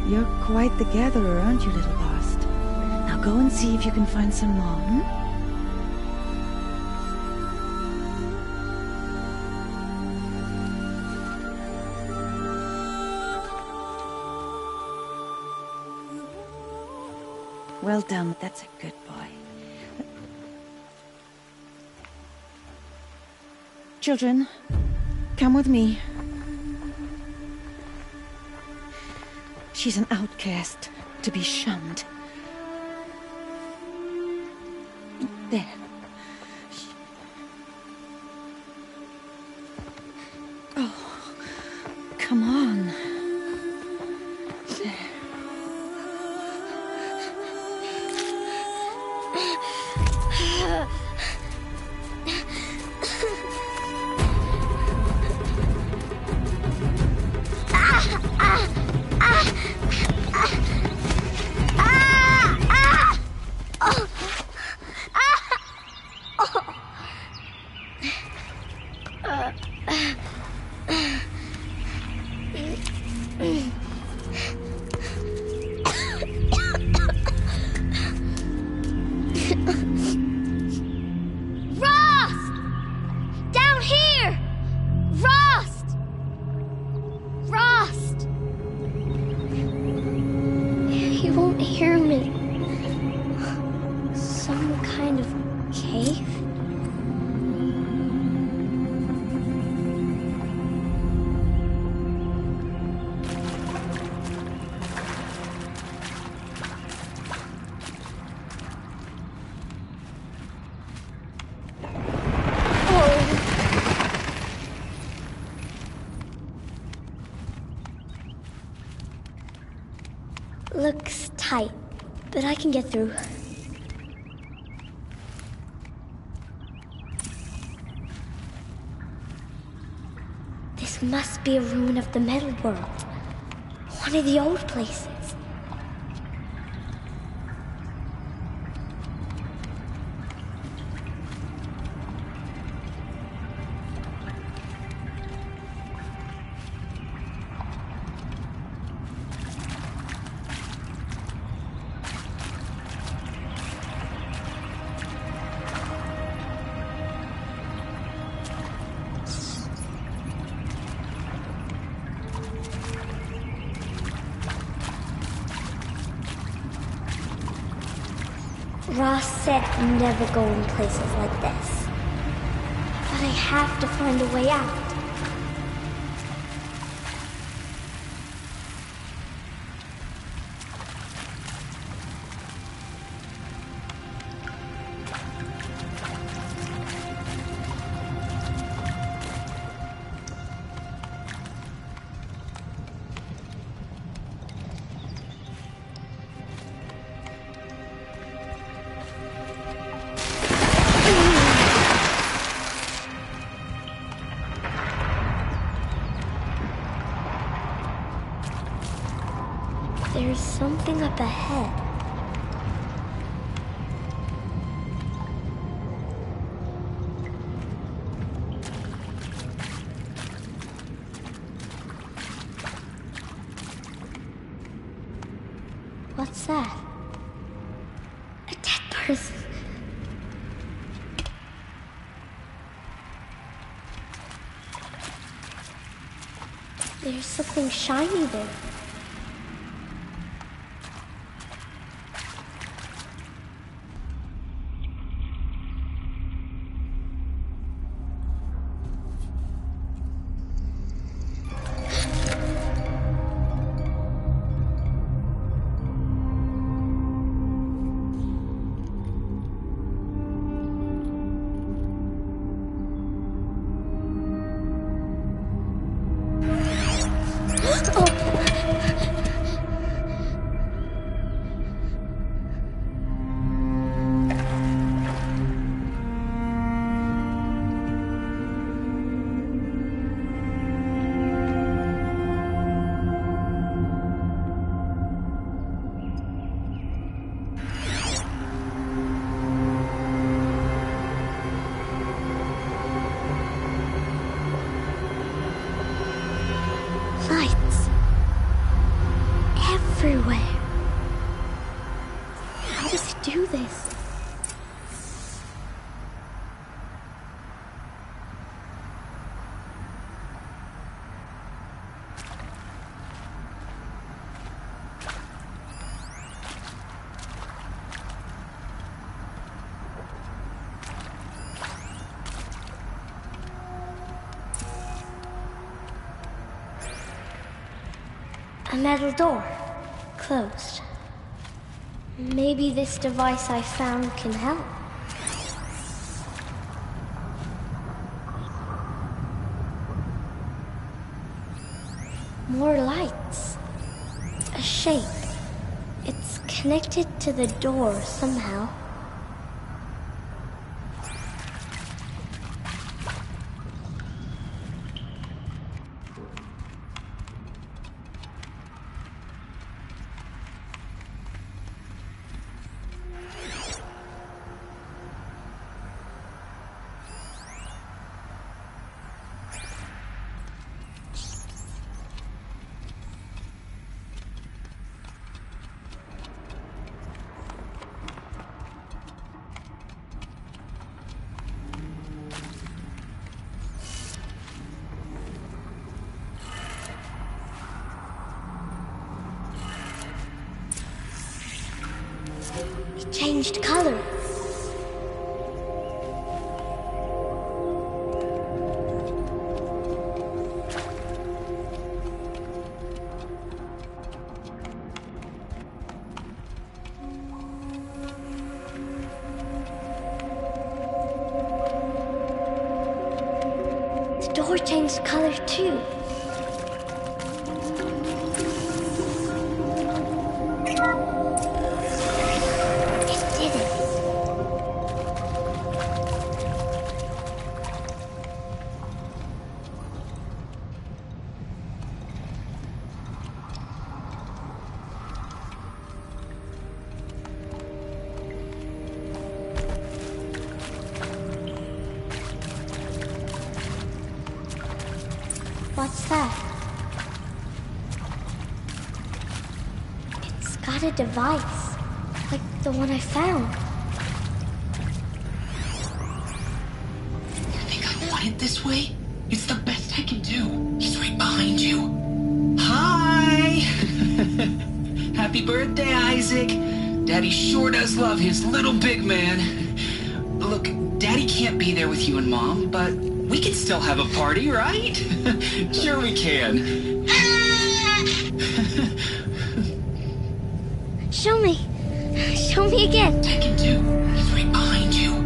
You're quite the gatherer, aren't you, little Bast? Now go and see if you can find some more, hmm? Well done, that's a good boy. Children, come with me. She's an outcast, to be shunned. There. Oh, come on. There. Looks tight, but I can get through. This must be a ruin of the metal world. One of the old places. Ross said never go in places like this. But I have to find a way out. There's something up ahead. What's that? A dead person. There's something shiny there. Oh! A metal door. Closed. Maybe this device I found can help. More lights. A shape. It's connected to the door somehow. It changed color. The door changed color too. What's that? It's got a device, like the one I found. You think I want it this way? It's the best I can do. He's right behind you. Hi! Happy birthday, Isaac. Daddy sure does love his little big man. Look, Daddy can't be there with you and Mom, but we can still have a party, right? Sure we can. Show me. Show me again. I can do. He's right behind you.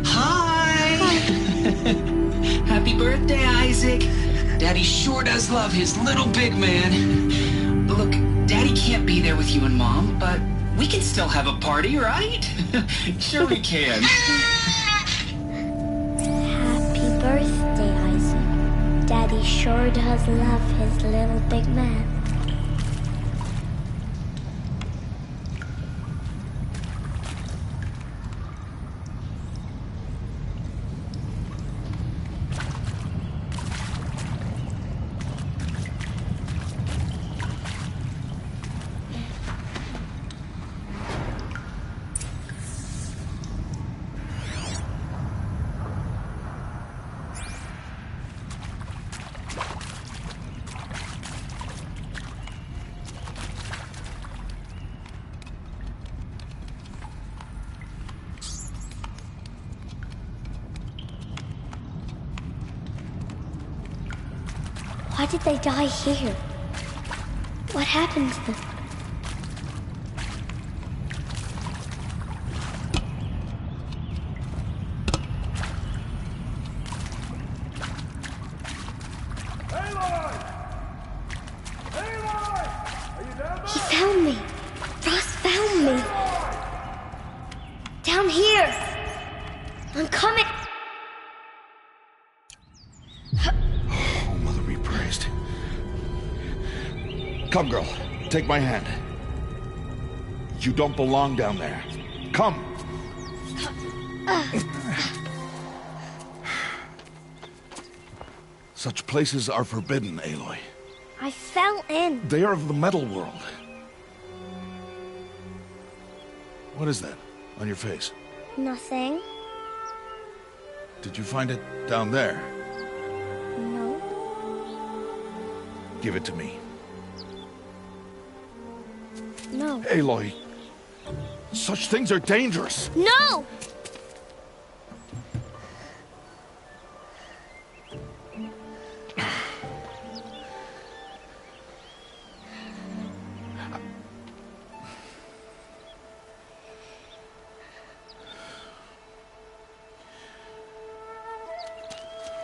Hi! Happy birthday, Isaac. Daddy sure does love his little big man. Look, Daddy can't be there with you and Mom, but we can still have a party, right? Sure we can. Happy birthday, Isaac. Daddy sure does love his little big man. Why did they die here? What happened to them? He found me. Ross found me. Down here. I'm coming. Oh, Mother be praised. Come, girl. Take my hand. You don't belong down there. Come. Such places are forbidden, Aloy. I fell in. They are of the metal world. What is that on your face? Nothing. Did you find it down there? No. Give it to me. No. Aloy, such things are dangerous. No!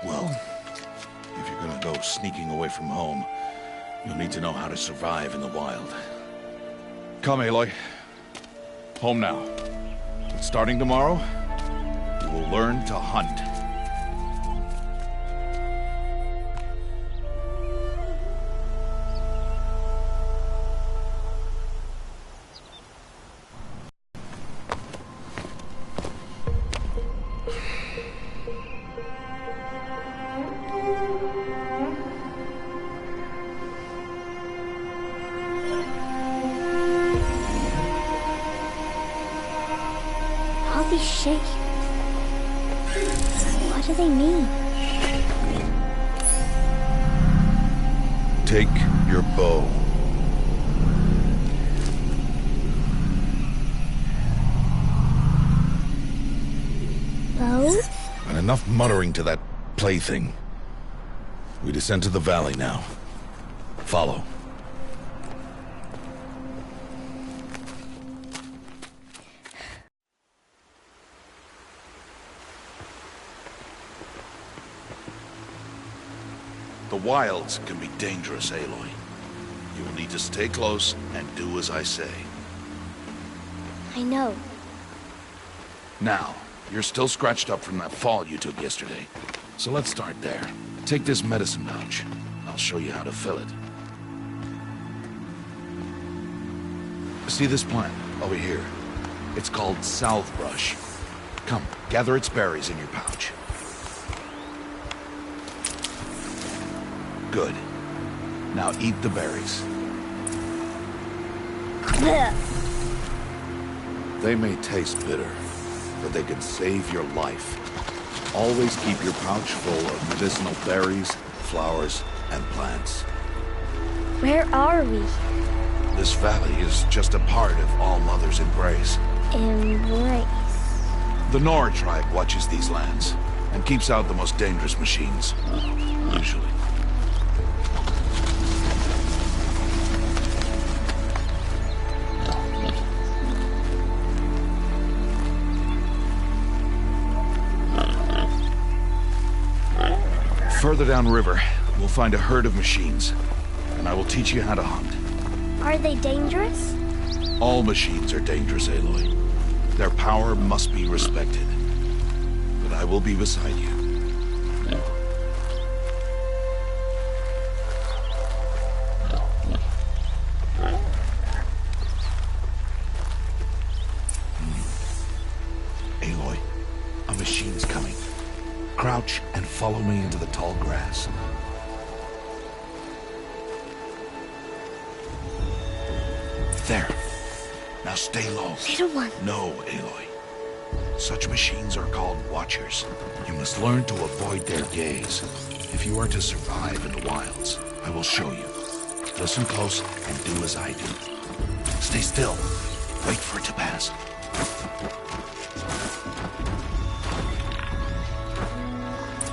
Well, if you're gonna go sneaking away from home, you'll need to know how to survive in the wild. Come, Aloy. Home now. But starting tomorrow, you will learn to hunt. All these shapes. What do they mean? Take your bow. Bow? And enough muttering to that plaything. We descend to the valley now. Follow. The wilds can be dangerous, Aloy. You will need to stay close and do as I say. I know. Now, you're still scratched up from that fall you took yesterday. So let's start there. Take this medicine pouch. I'll show you how to fill it. See this plant over here? It's called salvebrush. Come, gather its berries in your pouch. Good. Now eat the berries. They may taste bitter, but they can save your life. Always keep your pouch full of medicinal berries, flowers, and plants. Where are we? This valley is just a part of All Mother's embrace. Embrace. The Nora tribe watches these lands and keeps out the most dangerous machines. Usually. Further downriver, we'll find a herd of machines, and I will teach you how to hunt. Are they dangerous? All machines are dangerous, Aloy. Their power must be respected. But I will be beside you. Aloy, a machine's coming. Crouch and follow me into the tall grass. There. Now stay low. Little one. No, Aloy. Such machines are called watchers. You must learn to avoid their gaze. If you are to survive in the wilds, I will show you. Listen close and do as I do. Stay still. Wait for it to pass.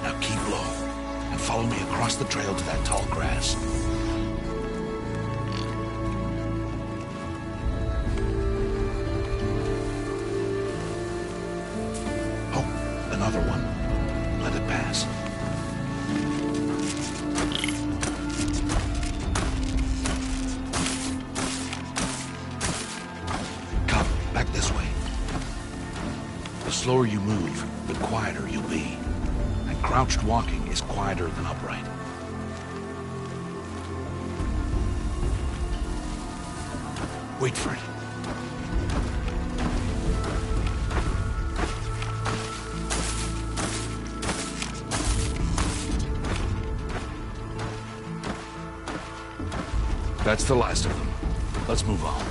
Now keep low and follow me across the trail to that tall grass. Oh, another one. Let it pass. Come, back this way. The slower you move, the quieter you'll be. And crouched walking is quieter than upright. Wait for it. That's the last of them. Let's move on.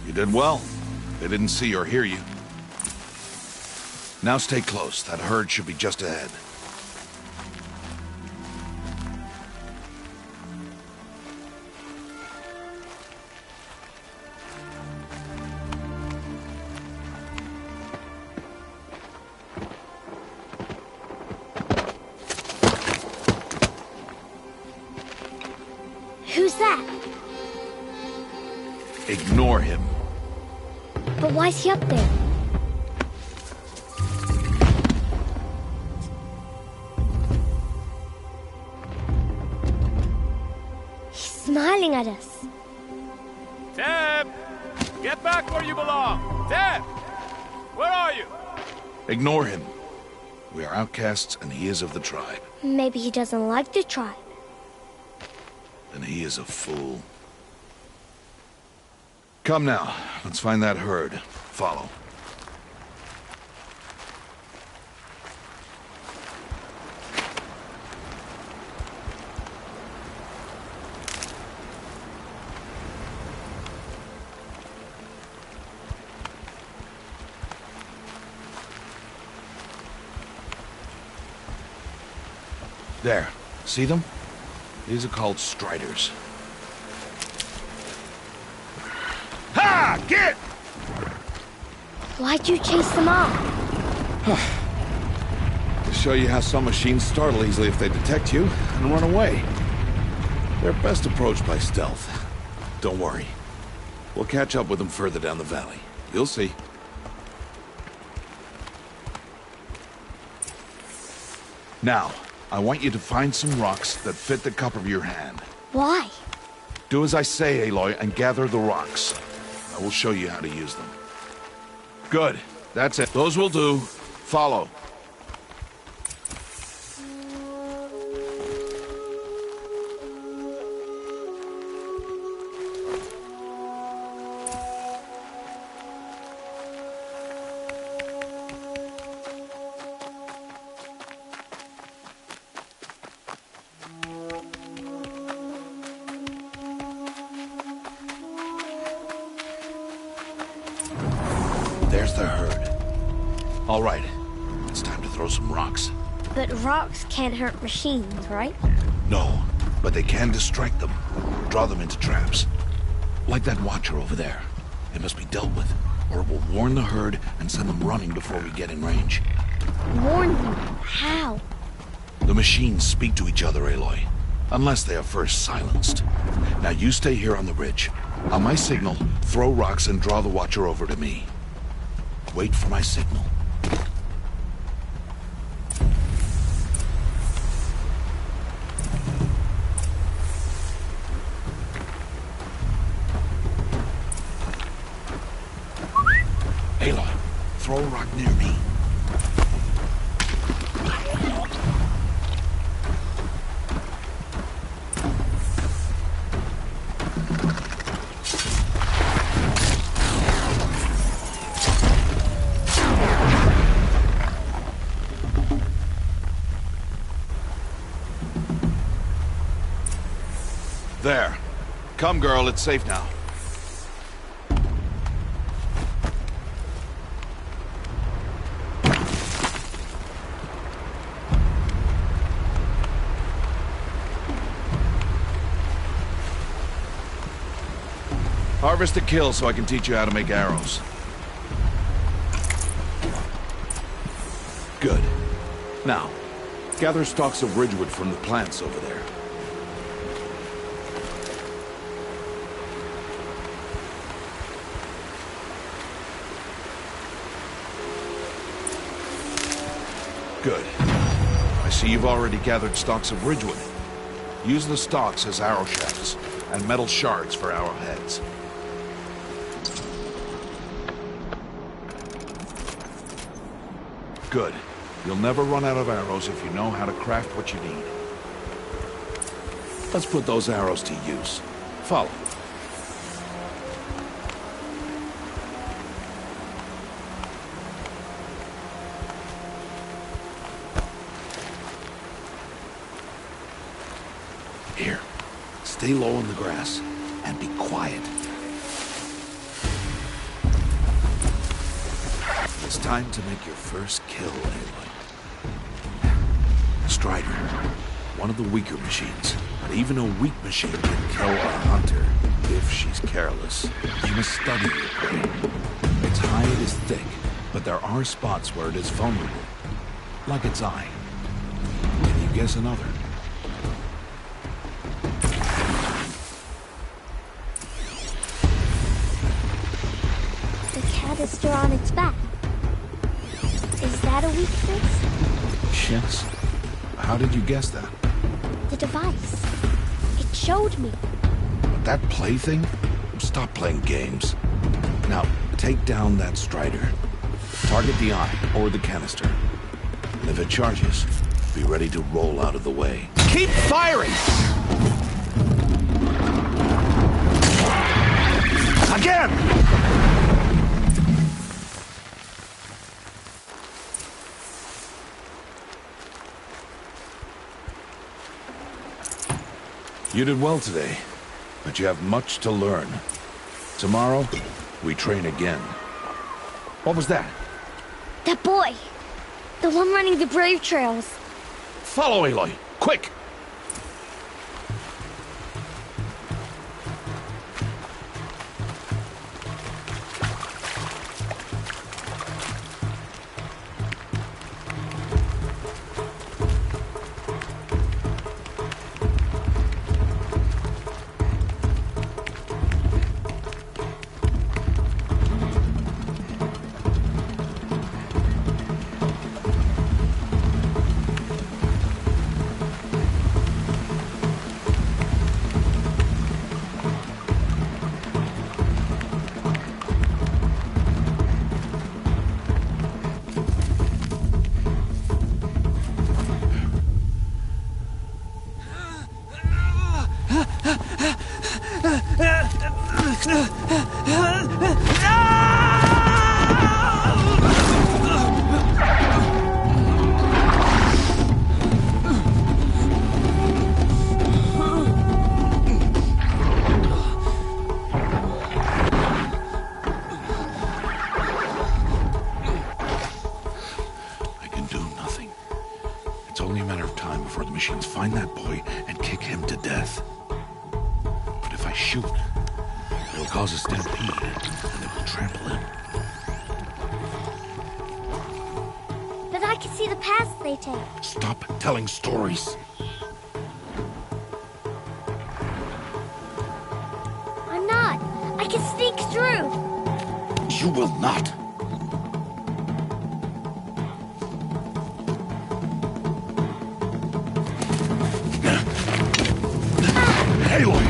You did well. They didn't see or hear you. Now stay close. That herd should be just ahead. Who's that? Ignore him. But why is he up there? He's smiling at us. Teb! Get back where you belong! Teb! Where are you? Ignore him. We are outcasts, and he is of the tribe. Maybe he doesn't like the tribe. And he is a fool. Come now, let's find that herd. Follow. There. See them? These are called striders. Ha! Get! Why'd you chase them off? To show you how some machines startle easily if they detect you and run away. They're best approached by stealth. Don't worry. We'll catch up with them further down the valley. You'll see. Now, I want you to find some rocks that fit the cup of your hand. Why? Do as I say, Aloy, and gather the rocks. I will show you how to use them. Good. That's it. Those will do. Follow. There's the herd. All right. It's time to throw some rocks. But rocks can't hurt machines, right? No, but they can distract them. Draw them into traps. Like that watcher over there. It must be dealt with, or it will warn the herd and send them running before we get in range. Warn them. How? The machines speak to each other, Aloy. Unless they are first silenced. Now you stay here on the ridge. On my signal, throw rocks and draw the watcher over to me. Wait for my signal. Aloy, throw a rock near me. There. Come, girl, it's safe now. Harvest a kill so I can teach you how to make arrows. Good. Now, gather stalks of ridgewood from the plants over there. Good. I see you've already gathered stalks of ridgewood. Use the stalks as arrow shafts, and metal shards for arrowheads. Good. You'll never run out of arrows if you know how to craft what you need. Let's put those arrows to use. Follow. Here, stay low in the grass, and be quiet. It's time to make your first kill, Aloy. Strider, one of the weaker machines, but even a weak machine can kill a hunter if she's careless. You must study your prey. Its hide is thick, but there are spots where it is vulnerable, like its eye. Can you guess another? canister on its back. Is that a weakness? Yes. How did you guess that? The device. It showed me. That plaything? Stop playing games. Now, take down that Strider. Target the eye or the canister. And if it charges, be ready to roll out of the way. Keep firing! Again! You did well today, but you have much to learn. Tomorrow, we train again. What was that? That boy! The one running the brave trails. Follow Aloy, quick! Find that boy and kick him to death. But if I shoot, it'll cause a stampede, and it will trample him. But I can see the paths they take. Stop telling stories. I'm not. I can sneak through. You will not. Aloy!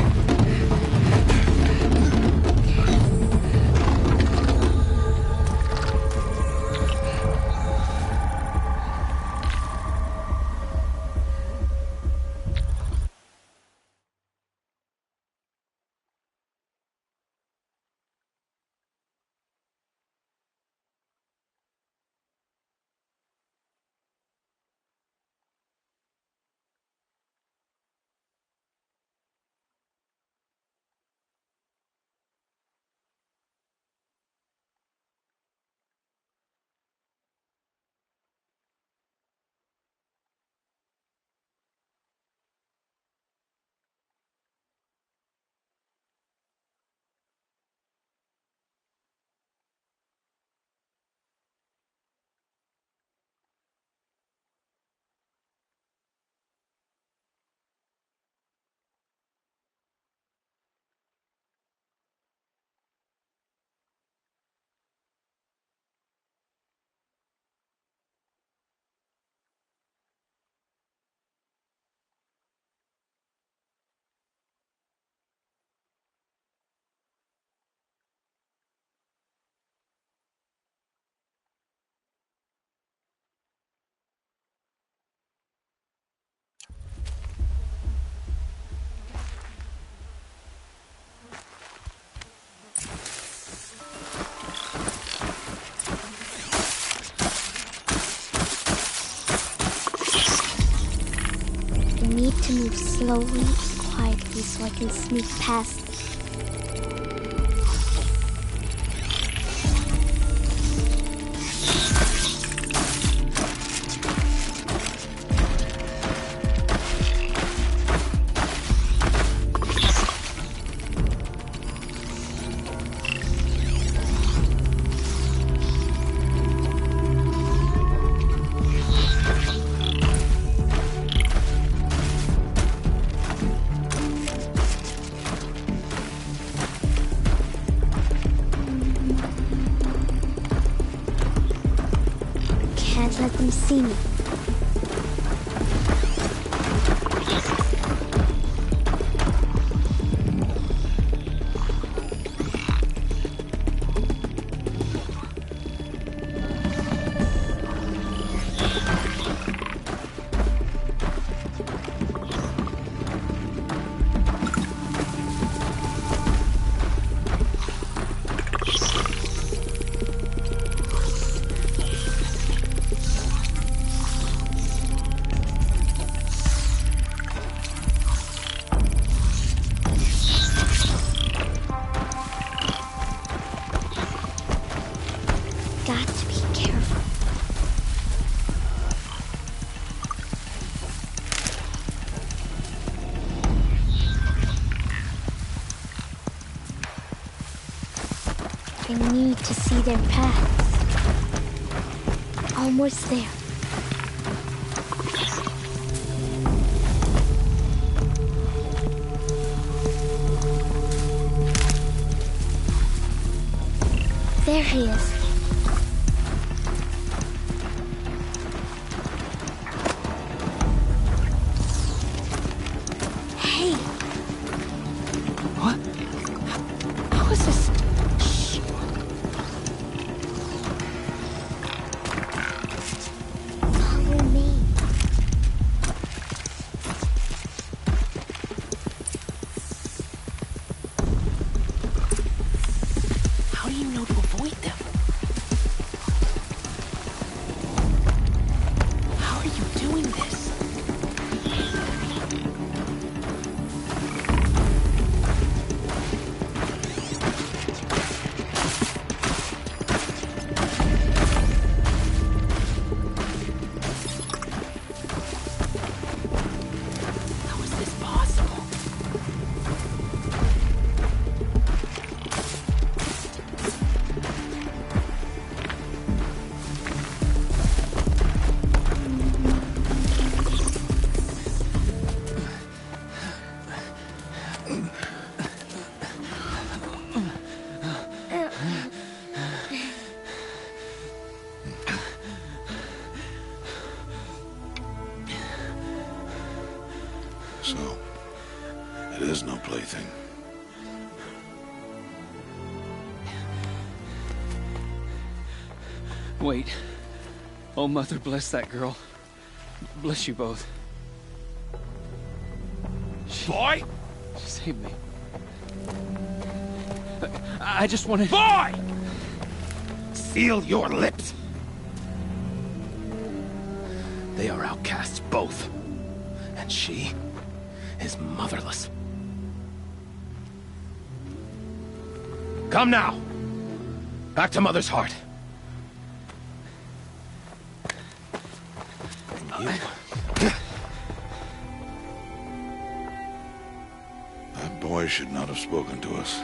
Need to move slowly and quietly so I can sneak past them. him see me. Got to be careful. I need to see their paths. Almost there. There he is. Hey. What? How is this? Shh. Follow me. How do you know to avoid them? How are you doing this? How is this possible? So, it is no plaything. Wait. Oh, Mother, bless that girl. Bless you both. Boy! She saved me. I just wanted... Boy! Seal your lips. They are outcasts, both. And she is motherless. Come now. Back to Mother's heart. And you... That boy should not have spoken to us.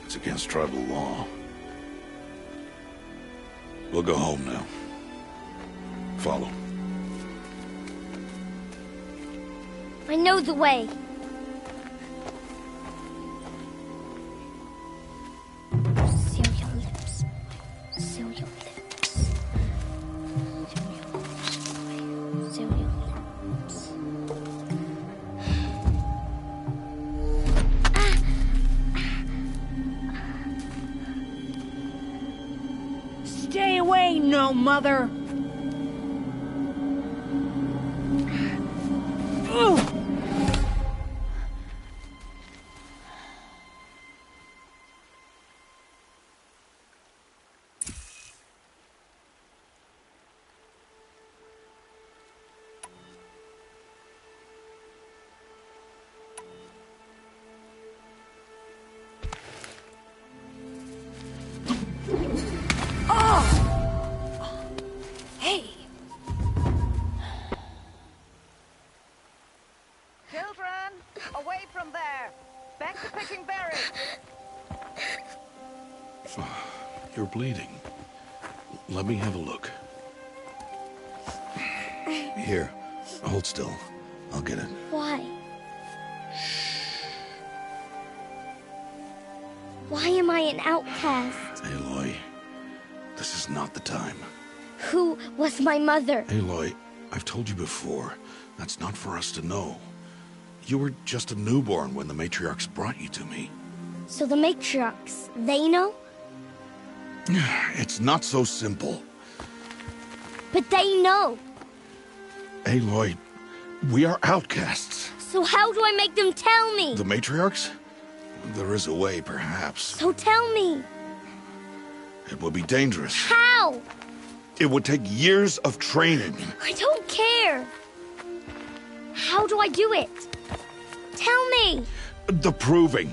It's against tribal law. We'll go home now. Follow. I know the way. Seal your lips. Seal your lips. Seal your lips, boy. Seal your lips. Stay away, no mother! Hey! Children, away from there. Back to picking berries. You're bleeding. Let me have a look. Here, hold still. I'll get it. Why? Why am I an outcast? Aloy, this is not the time. Who was my mother? Aloy, I've told you before, that's not for us to know. You were just a newborn when the matriarchs brought you to me. So the matriarchs, they know? It's not so simple. But they know. Aloy, we are outcasts. So how do I make them tell me? The matriarchs? There is a way, perhaps. So tell me. It would be dangerous. How? It would take years of training. I don't care. How do I do it? Tell me. The proving.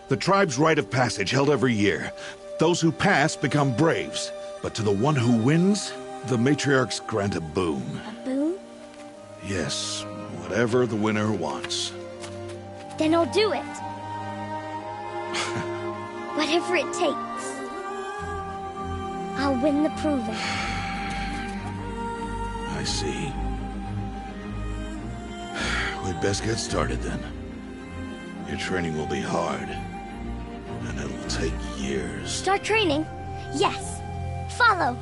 The tribe's rite of passage held every year. Those who pass become braves. But to the one who wins, the matriarchs grant a boon. A boon? Yes, whatever the winner wants. Then I'll do it. Whatever it takes. I'll win the proving. I see. We'd best get started then. Your training will be hard, and it'll take years. Start training? Yes. Follow.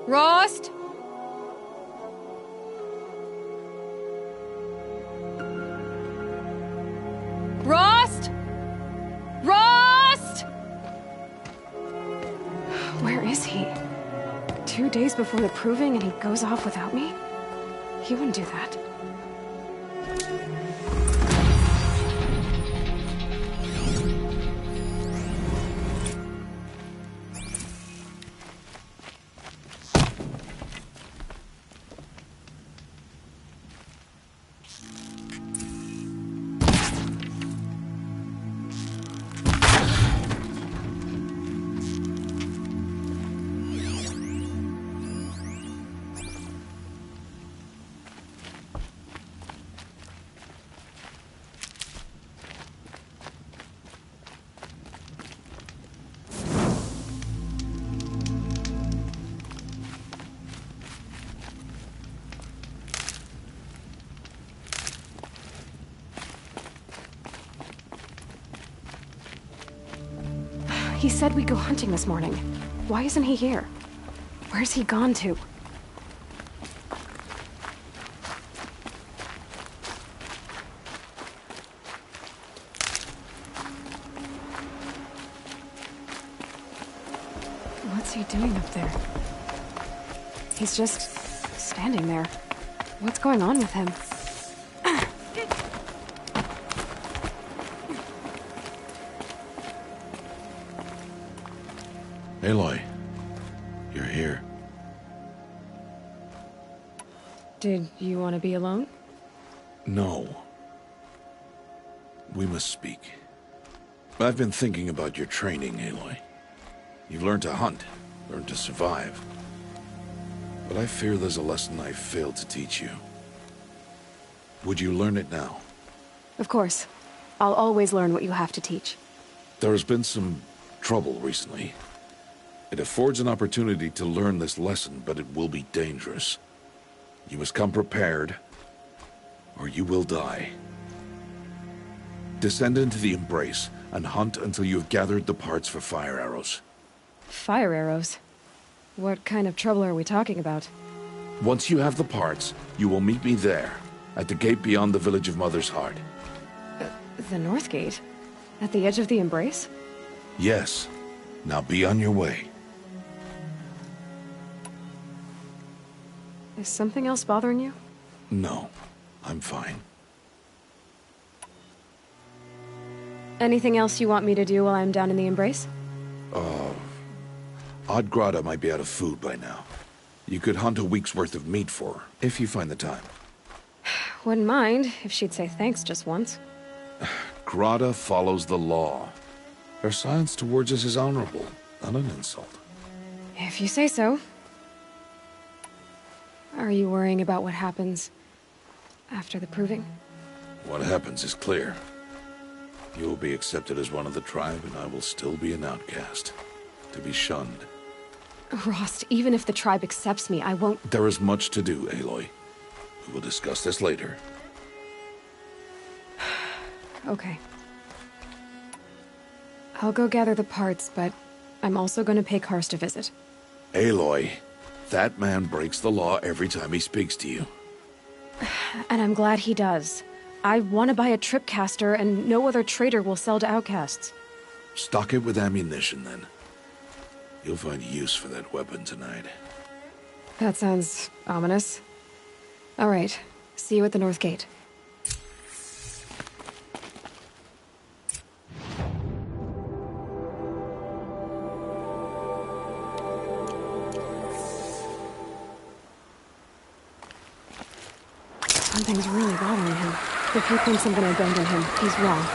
Rost? Rost? Rost? Where is he? 2 days before the proving and he goes off without me? He wouldn't do that. He said we'd go hunting this morning. Why isn't he here? Where's he gone to? What's he doing up there? He's just standing there. What's going on with him? Aloy, you're here. Did you want to be alone? No. We must speak. I've been thinking about your training, Aloy. You've learned to hunt, learned to survive. But I fear there's a lesson I failed to teach you. Would you learn it now? Of course. I'll always learn what you have to teach. There has been some trouble recently. It affords an opportunity to learn this lesson, but it will be dangerous. You must come prepared, or you will die. Descend into the Embrace, and hunt until you have gathered the parts for fire arrows. Fire arrows? What kind of trouble are we talking about? Once you have the parts, you will meet me there, at the gate beyond the village of Mother's Heart. The North Gate? At the edge of the Embrace? Yes. Now be on your way. Is something else bothering you? No, I'm fine. Anything else you want me to do while I'm down in the Embrace? Odd Grata might be out of food by now. You could hunt a week's worth of meat for her, if you find the time. Wouldn't mind if she'd say thanks just once. Grata follows the law. Her silence towards us is honorable, not an insult. If you say so. Are you worrying about what happens after the proving? What happens is clear. You will be accepted as one of the tribe, and I will still be an outcast. To be shunned. Rost, even if the tribe accepts me, I won't— There is much to do, Aloy. We will discuss this later. Okay. I'll go gather the parts, but I'm also gonna pay Karst a visit. Aloy, that man breaks the law every time he speaks to you. And I'm glad he does. I want to buy a tripcaster, and no other trader will sell to outcasts. Stock it with ammunition, then. You'll find use for that weapon tonight. That sounds ominous. All right. See you at the North Gate. Something's really bothering him. If he thinks I'm gonna abandon him, he's wrong.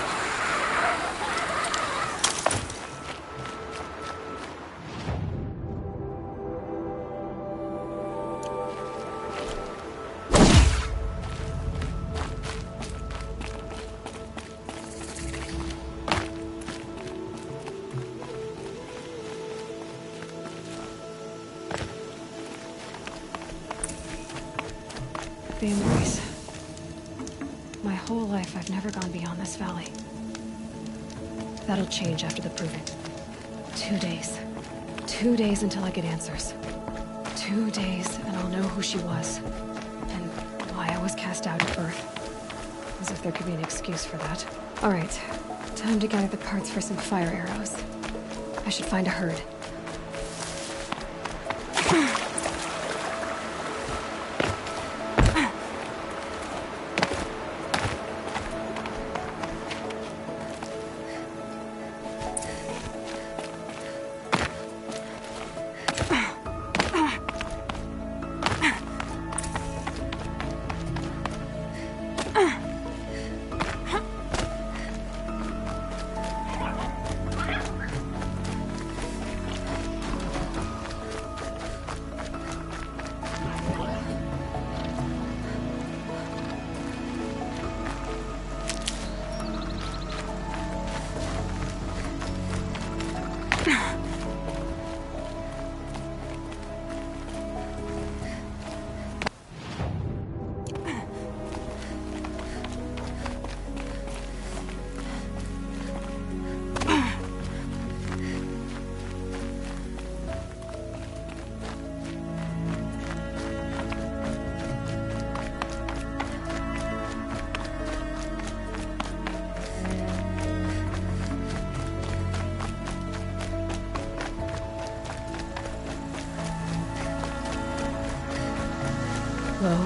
The Embrace. My whole life, I've never gone beyond this valley. That'll change after the proving. 2 days. 2 days until I get answers. 2 days, and I'll know who she was. And why I was cast out at birth. As if there could be an excuse for that. Alright. Time to gather the parts for some fire arrows. I should find a herd.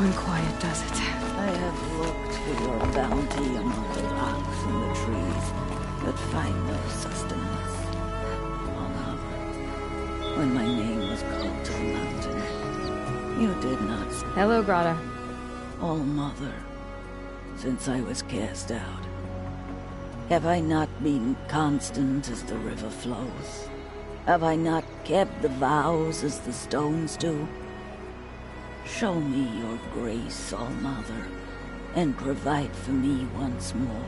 unquiet, does it? I have looked for your bounty among the rocks and the trees, but find no sustenance. Oh, Mother, when my name was called to the mountain, you did not speak. Hello, Grata. Oh, Mother, since I was cast out, have I not been constant as the river flows? Have I not kept the vows as the stones do? Show me your grace, All Mother, and provide for me once more.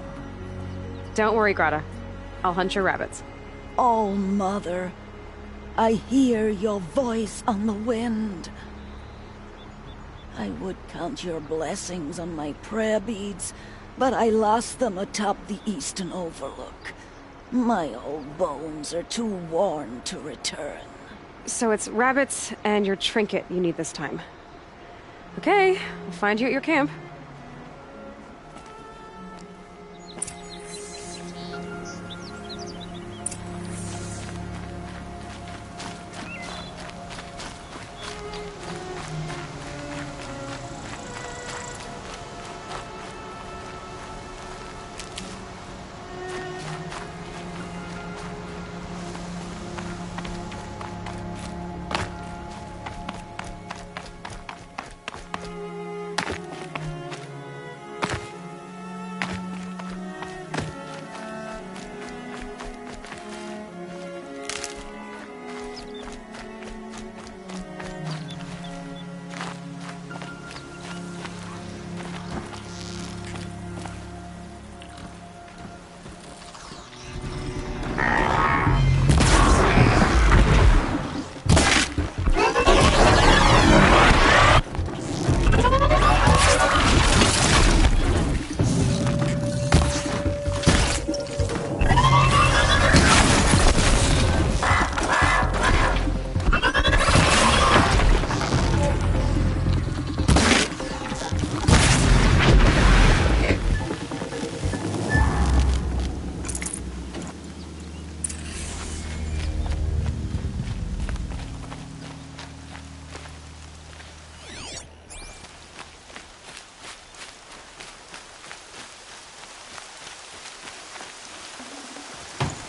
Don't worry, Grata. I'll hunt your rabbits. All Mother, I hear your voice on the wind. I would count your blessings on my prayer beads, but I lost them atop the eastern overlook. My old bones are too worn to return. So it's rabbits and your trinket you need this time. Okay, I'll find you at your camp.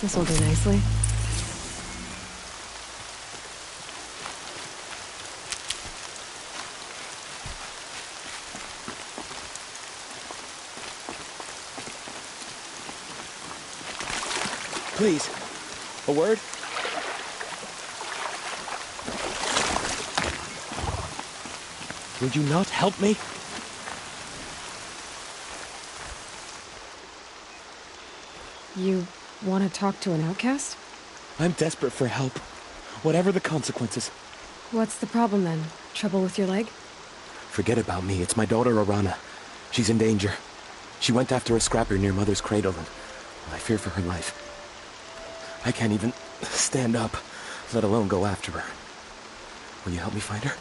This'll do nicely. Please, a word? Would you not help me? You want to talk to an outcast? I'm desperate for help, whatever the consequences. What's the problem then? Trouble with your leg? Forget about me, it's my daughter Arana. She's in danger. She went after a scrapper near Mother's cradle, and I fear for her life. I can't even stand up, let alone go after her. Will you help me find her?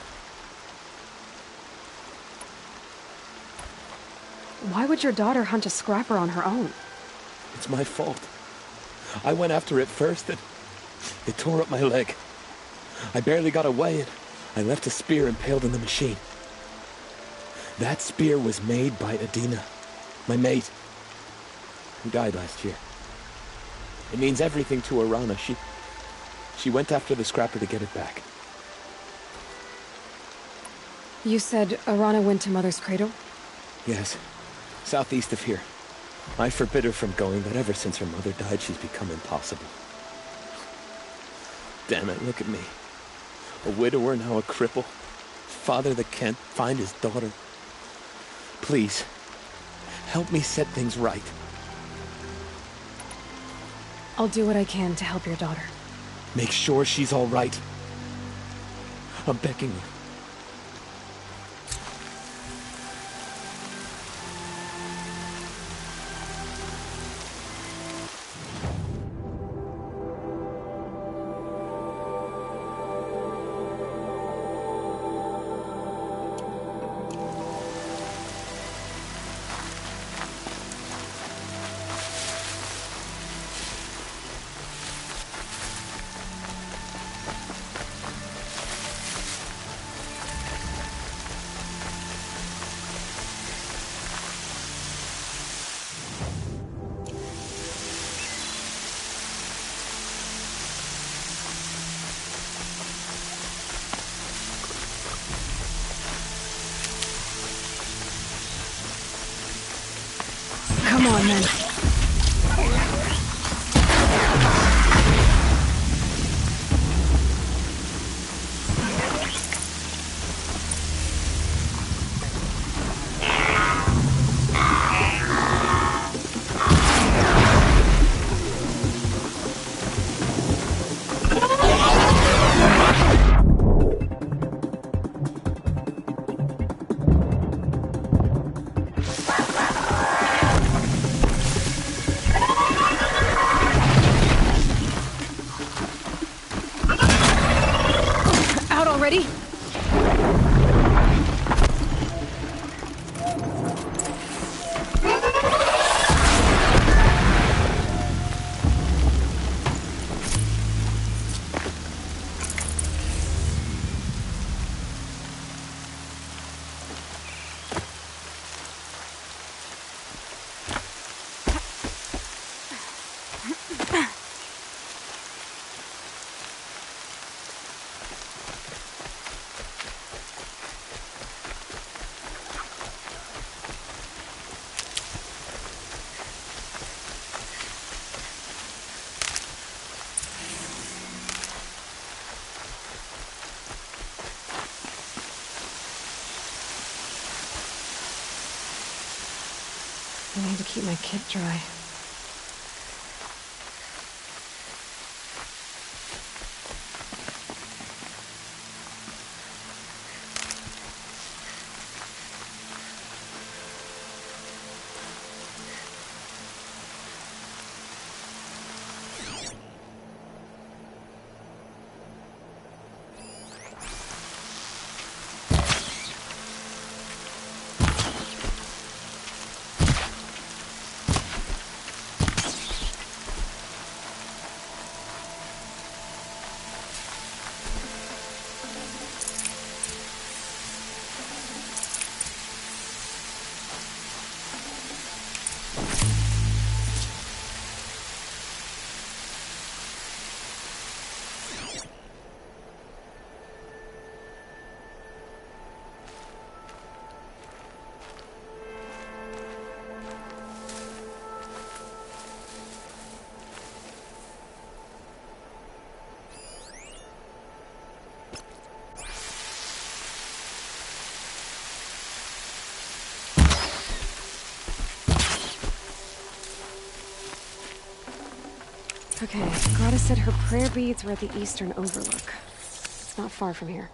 Why would your daughter hunt a scrapper on her own? It's my fault. I went after it first, and it tore up my leg. I barely got away, and I left a spear impaled in the machine. That spear was made by Adina, my mate, who died last year. It means everything to Arana. She went after the scrapper to get it back. You said Arana went to Mother's cradle? Yes, southeast of here. I forbid her from going, but ever since her mother died, she's become impossible. Damn it, look at me. A widower, now a cripple. Father that can't find his daughter. Please, help me set things right. I'll do what I can to help your daughter. Make sure she's all right. I'm begging you. on, then. Ready? I need to keep my kit dry. Okay, Grata said her prayer beads were at the Eastern Overlook. It's not far from here.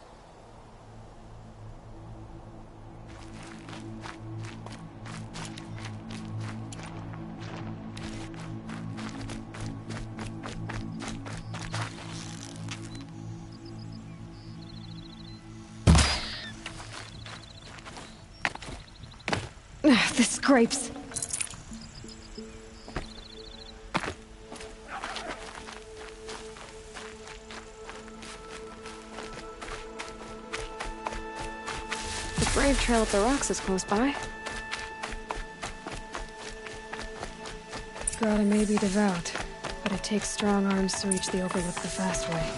Ugh, the scrapes. The brave trail up the rocks is close by. Grata may be devout, but it takes strong arms to reach the Overlook the fast way.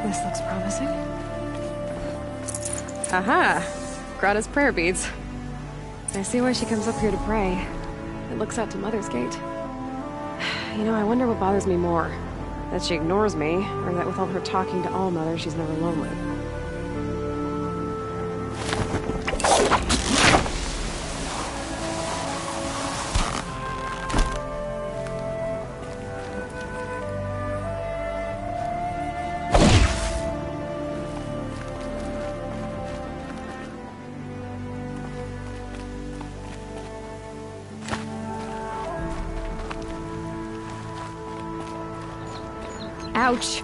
This looks promising. Aha! Grata's prayer beads. I see why she comes up here to pray. It looks out to Mother's Gate. You know, I wonder what bothers me more. That she ignores me, or that with all her talking to Allmother, she's never lonely. Ouch!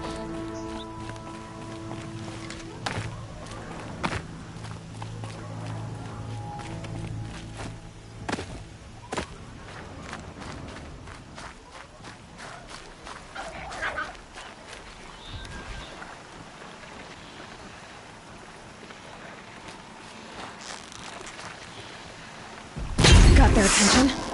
Got their attention.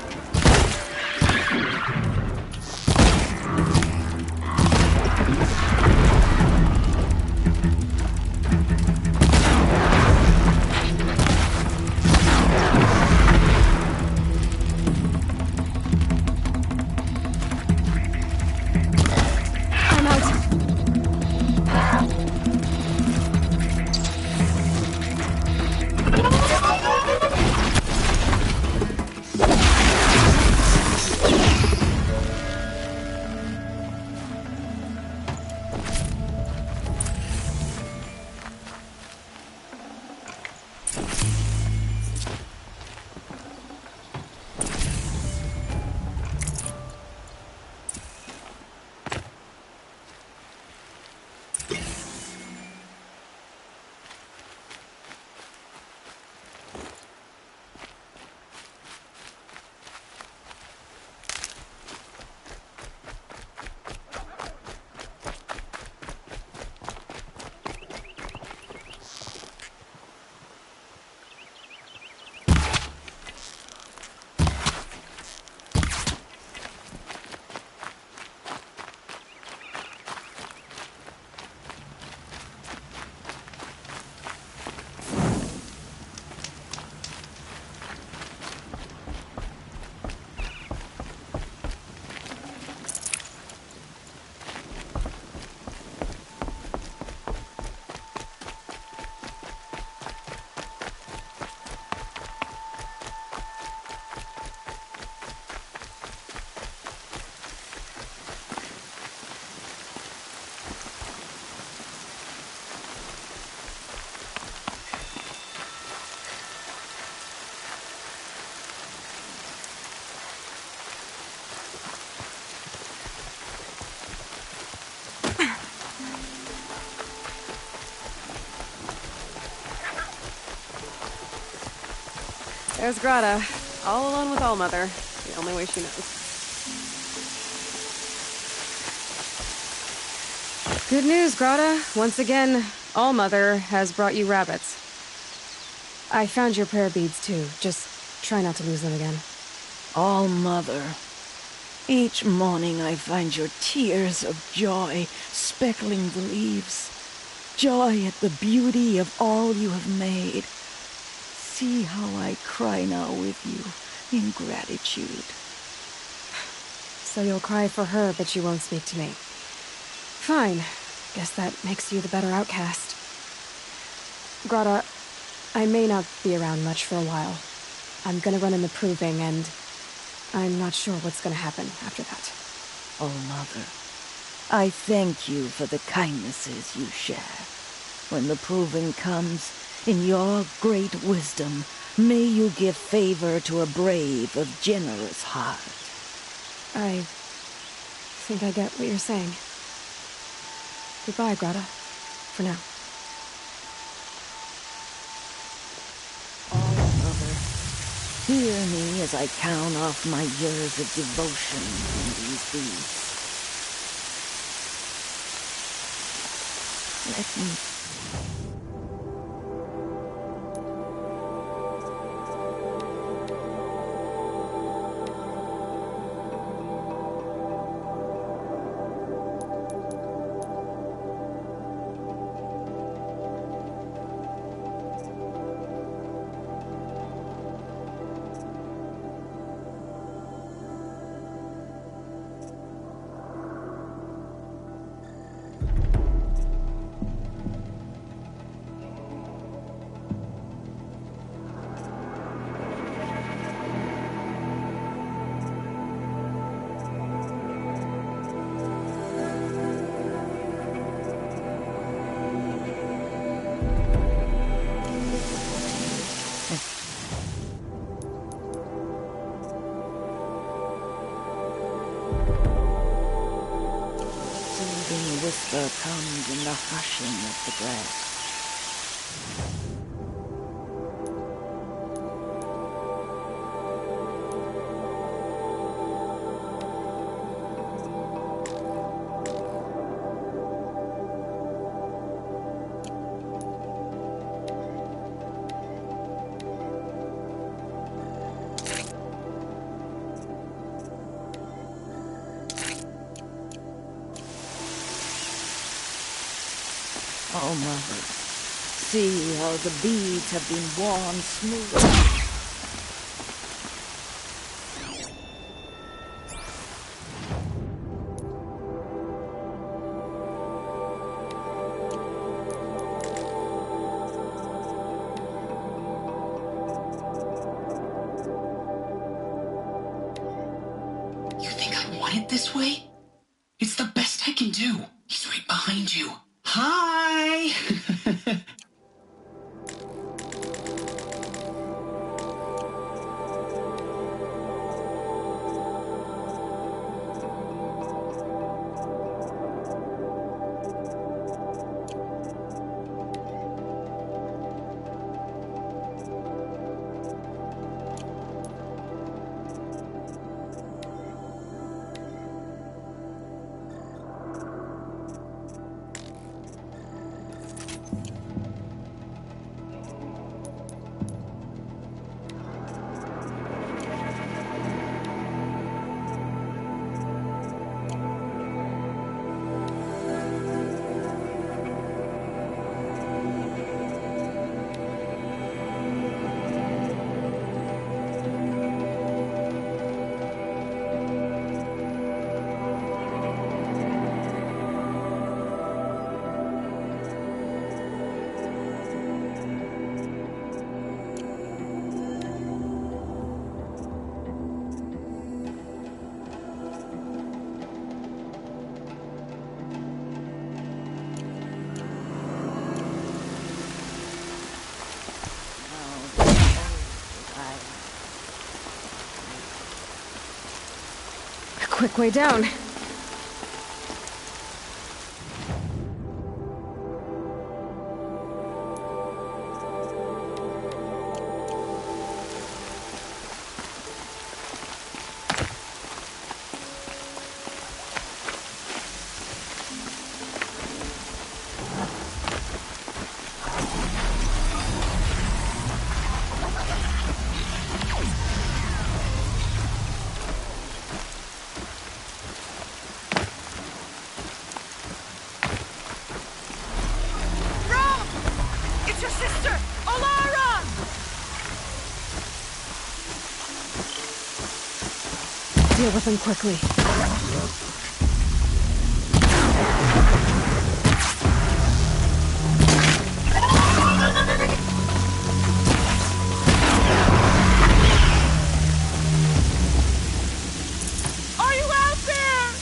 There's Grata, all alone with Allmother, the only way she knows. Good news, Grata. Once again, Allmother has brought you rabbits. I found your prayer beads, too. Just try not to lose them again. Allmother, each morning I find your tears of joy speckling the leaves. Joy at the beauty of all you have made. See how I cry now with you in gratitude. So you'll cry for her, but you won't speak to me. Fine. Guess that makes you the better outcast. Grata, I may not be around much for a while. I'm gonna run in the proving, and I'm not sure what's gonna happen after that. Allmother, I thank you for the kindnesses you share. When the proving comes, in your great wisdom, may you give favor to a brave of generous heart. I think I get what you're saying. Goodbye, Grata. For now. Allmother, hear me as I count off my years of devotion in these deeds. Let me whisper comes in the hushing of the grass. Oh, Mother, see how the beads have been worn smooth. You think I want it this way? It's the best I can do. He's right behind you. Hi! Quick way down. Deal with them quickly. Are you out there?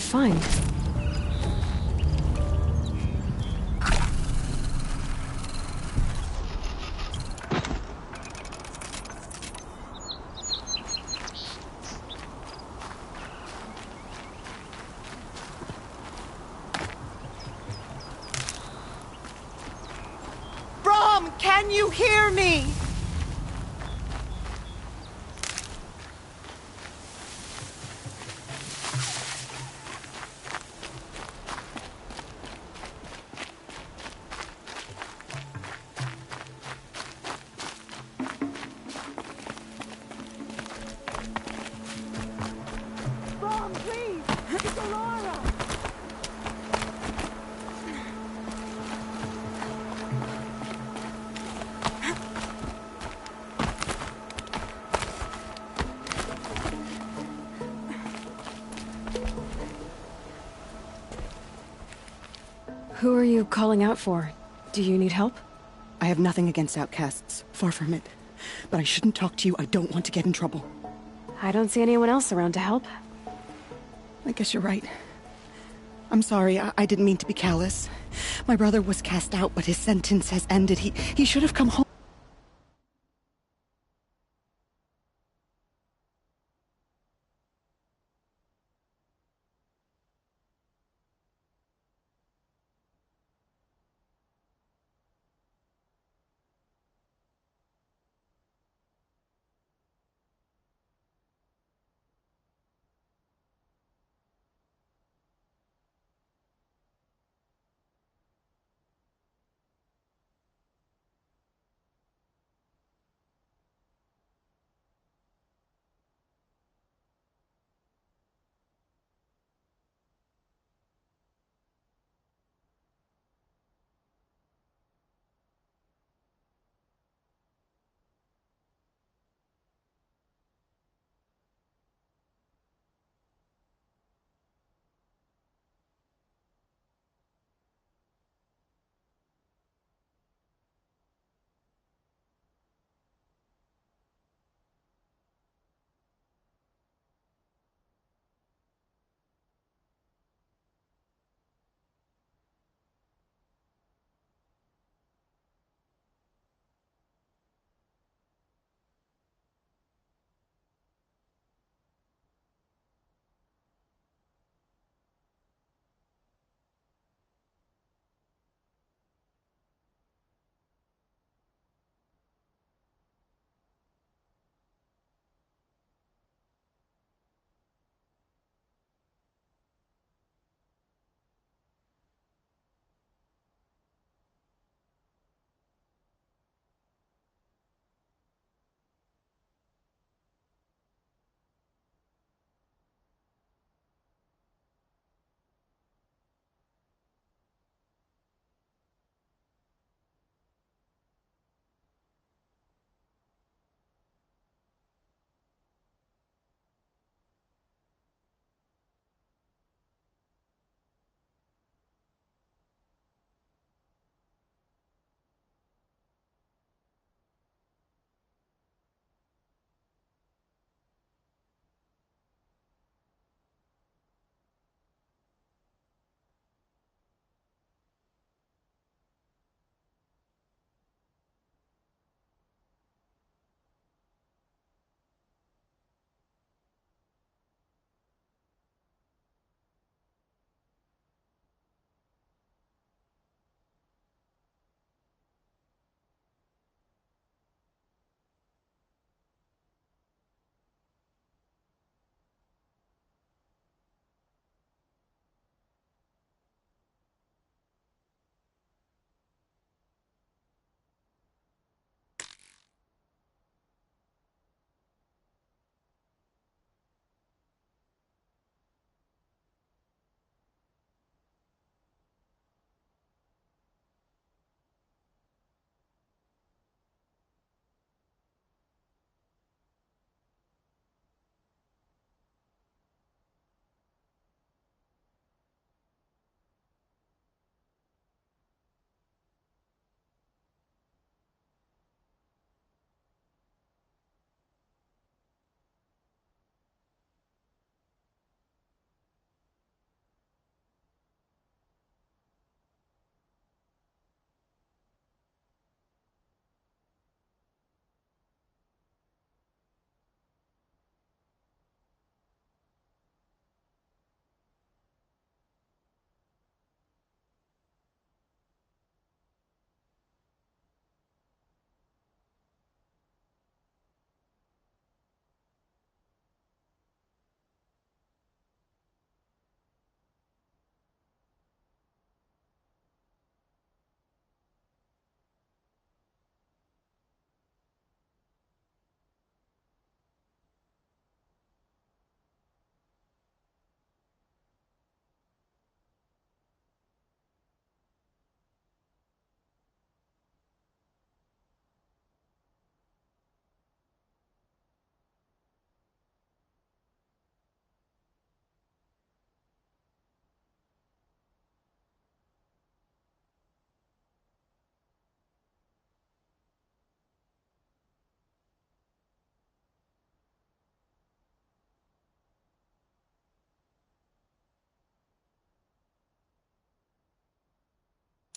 fine. Brom, can you hear me? Brom, please! It's Alara! Who are you calling out for? Do you need help? I have nothing against outcasts. Far from it. But I shouldn't talk to you. I don't want to get in trouble. I don't see anyone else around to help. I guess you're right. I'm sorry. I didn't mean to be callous. My brother was cast out, but his sentence has ended. He should have come home.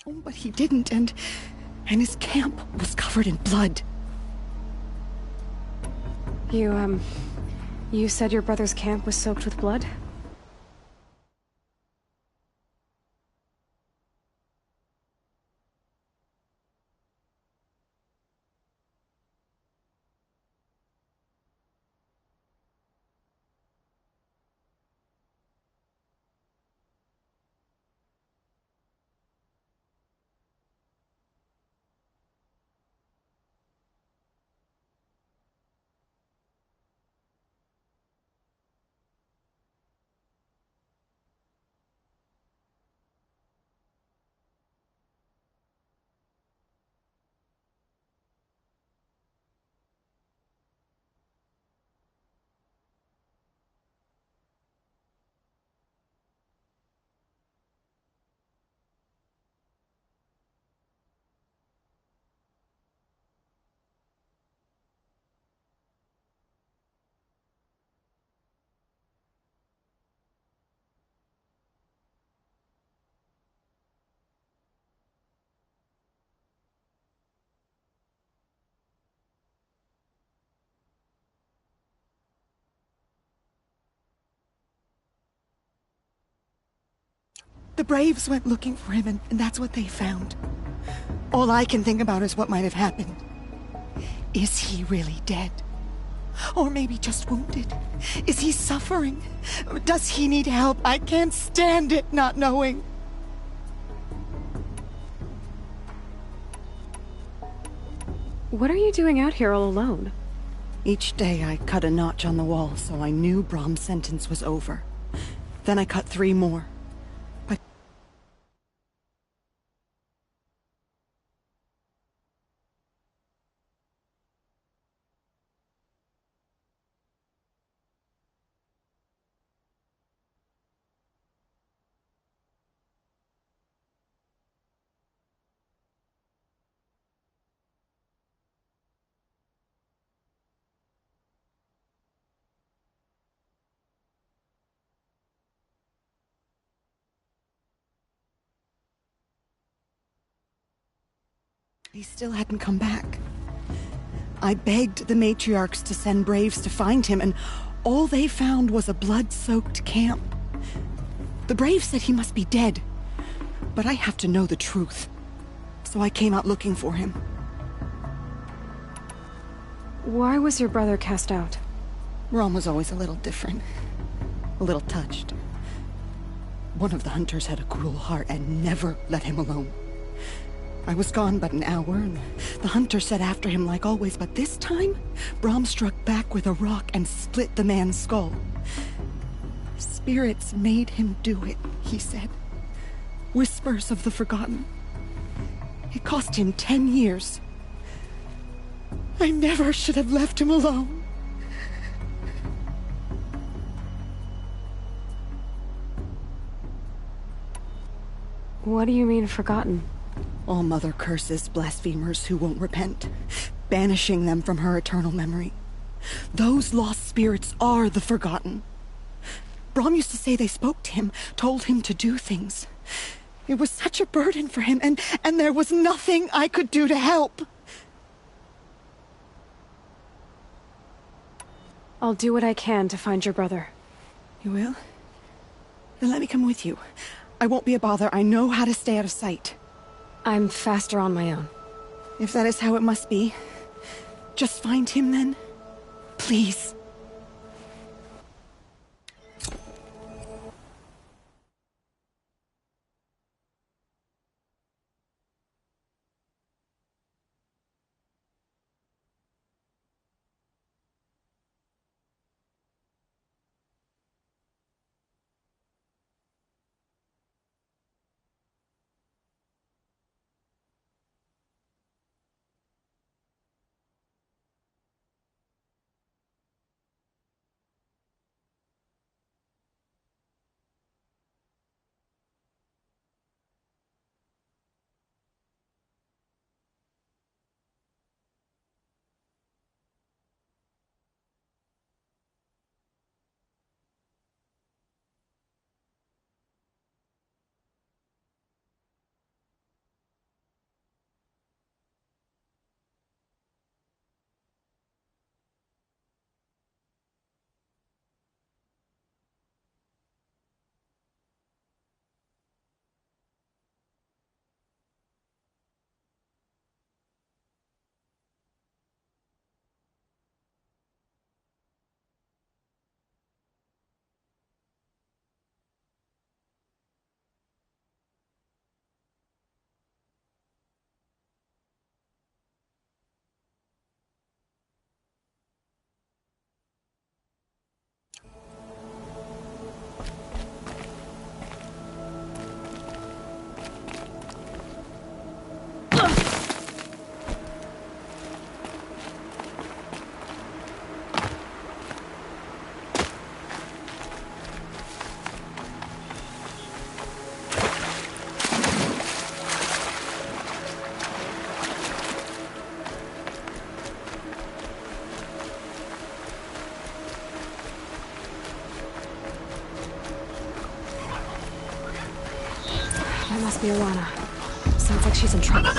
Oh, but he didn't, and his camp was covered in blood. You said your brother's camp was soaked with blood? The Braves went looking for him, and that's what they found. All I can think about is what might have happened. Is he really dead? Or maybe just wounded? Is he suffering? Does he need help? I can't stand it not knowing. What are you doing out here all alone? Each day I cut a notch on the wall so I knew Brom's sentence was over. Then I cut 3 more. But he still hadn't come back. I begged the matriarchs to send Braves to find him, and all they found was a blood-soaked camp. The Braves said he must be dead, but I have to know the truth. So I came out looking for him. Why was your brother cast out? Brom was always a little different. A little touched. One of the hunters had a cruel heart and never let him alone. I was gone but an hour, and the hunter set after him like always, but this time, Brom struck back with a rock and split the man's skull. Spirits made him do it, he said. Whispers of the forgotten. It cost him 10 years. I never should have left him alone. What do you mean, forgotten? All Mother curses blasphemers who won't repent, banishing them from her eternal memory. Those lost spirits are the forgotten. Brom used to say they spoke to him, told him to do things. It was such a burden for him, and there was nothing I could do to help. I'll do what I can to find your brother. You will? Then let me come with you. I won't be a bother. I know how to stay out of sight. I'm faster on my own. If that is how it must be, just find him then. Please. That must be Alana. Sounds like she's in trouble.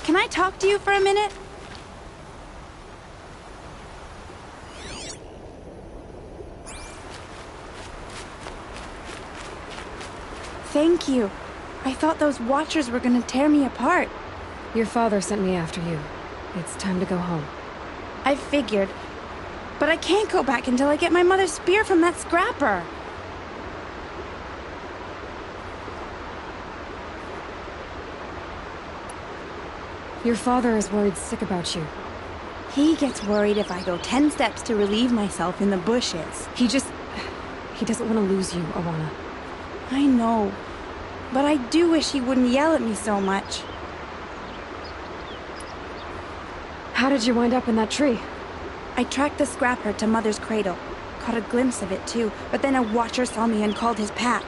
Can I talk to you for a minute? Thank you. I thought those Watchers were gonna tear me apart. Your father sent me after you. It's time to go home. I figured. But I can't go back until I get my mother's spear from that scrapper. Your father is worried sick about you. He gets worried if I go 10 steps to relieve myself in the bushes. He doesn't want to lose you, Alana. I know. But I do wish he wouldn't yell at me so much. How did you wind up in that tree? I tracked the scrapper to Mother's cradle. Caught a glimpse of it too, but then a Watcher saw me and called his pack.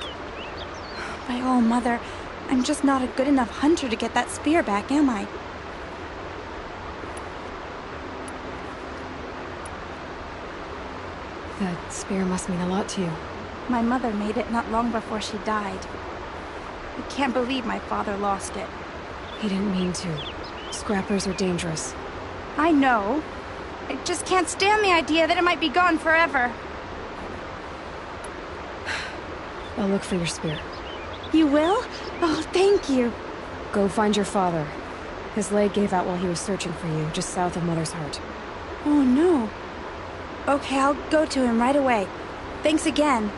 By all, Mother, I'm just not a good enough hunter to get that spear back, am I? That spear must mean a lot to you. My mother made it not long before she died. I can't believe my father lost it. He didn't mean to. Scrappers are dangerous. I know. I just can't stand the idea that it might be gone forever. I'll look for your spear. You will? Oh, thank you. Go find your father. His leg gave out while he was searching for you, just south of Mother's Heart. Oh, no. Okay, I'll go to him right away. Thanks again.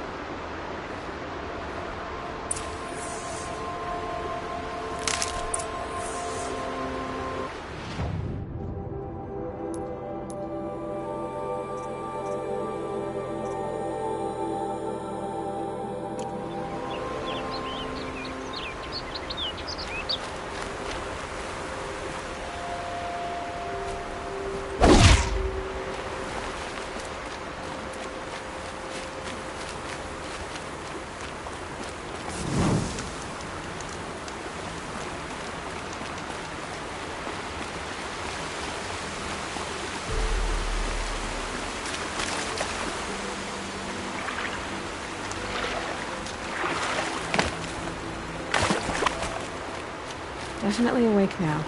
Definitely awake now.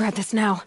Grab this now.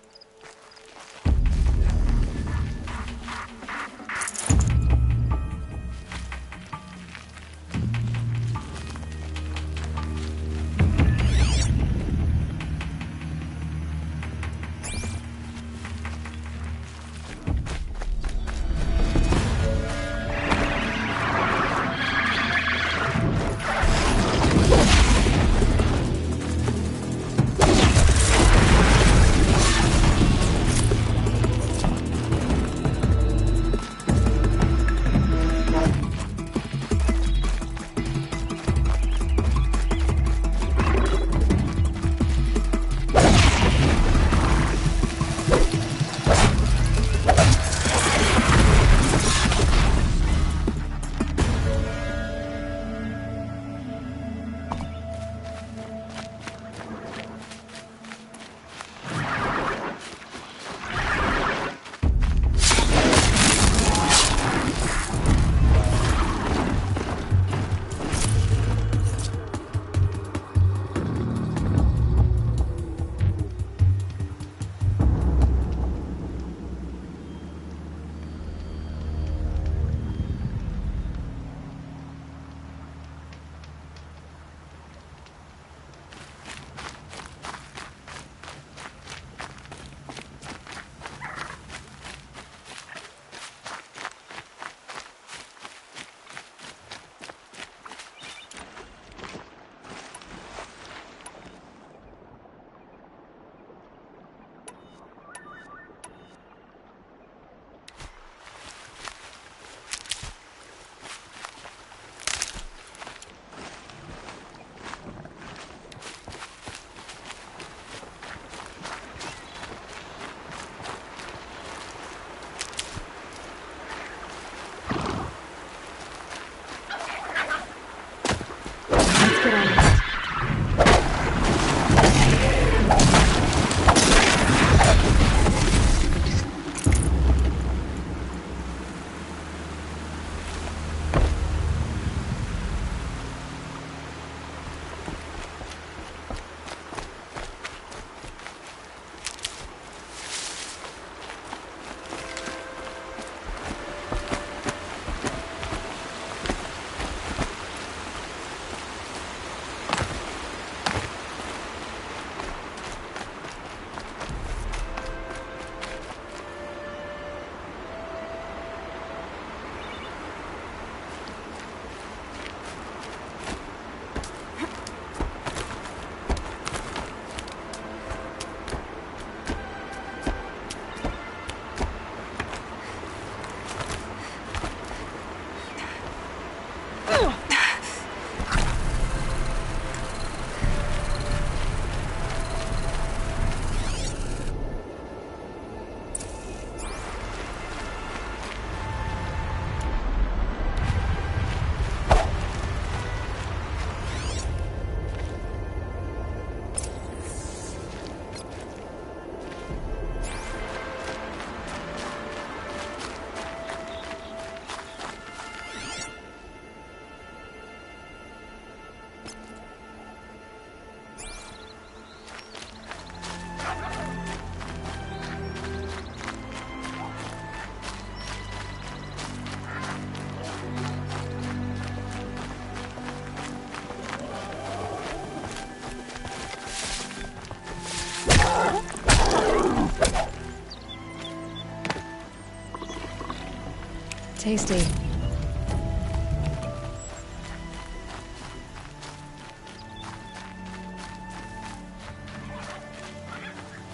Tasty.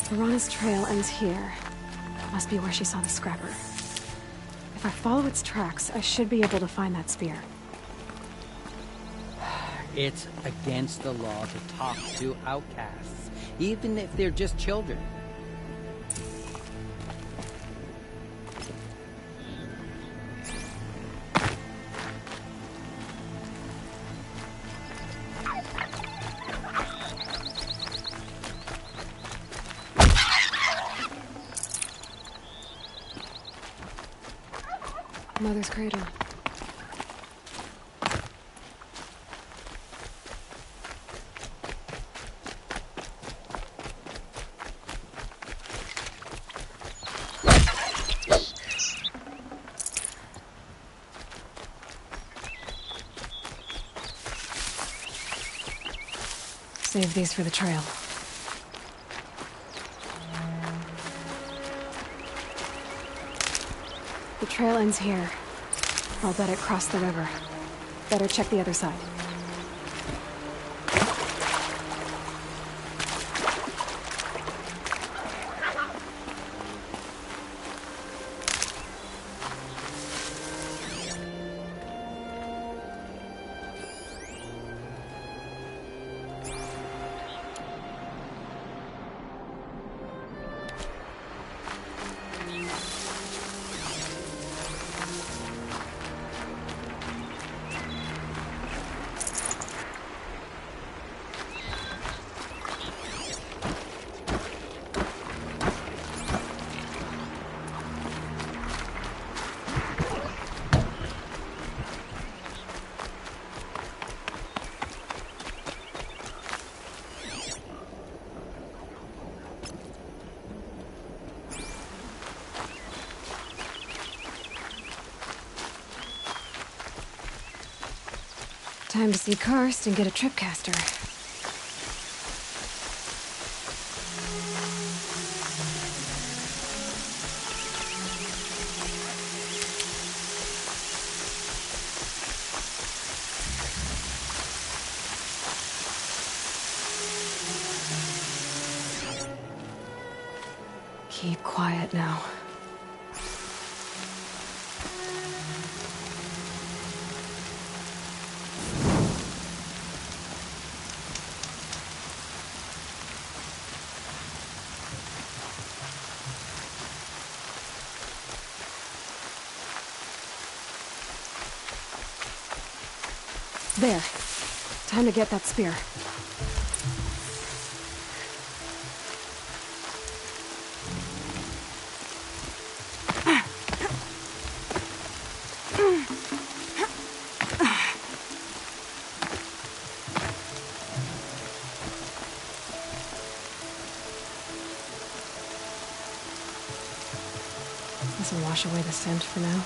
Piranha's trail ends here. Must be where she saw the scrapper. If I follow its tracks, I should be able to find that spear. It's against the law to talk to outcasts, even if they're just children. Mother's cradle. Save these for the trail. The trail ends here. I'll bet it crossed the river. Better check the other side. Time to see Karst and get a tripcaster. Keep quiet now. There. Time to get that spear. This will wash away the scent for now.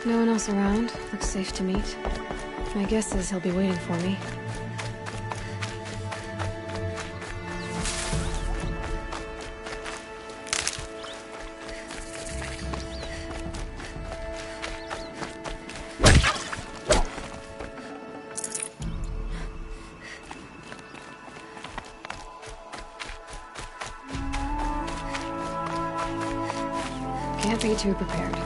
No one else around. Looks safe to meet. My guess is he'll be waiting for me. Can't be too prepared.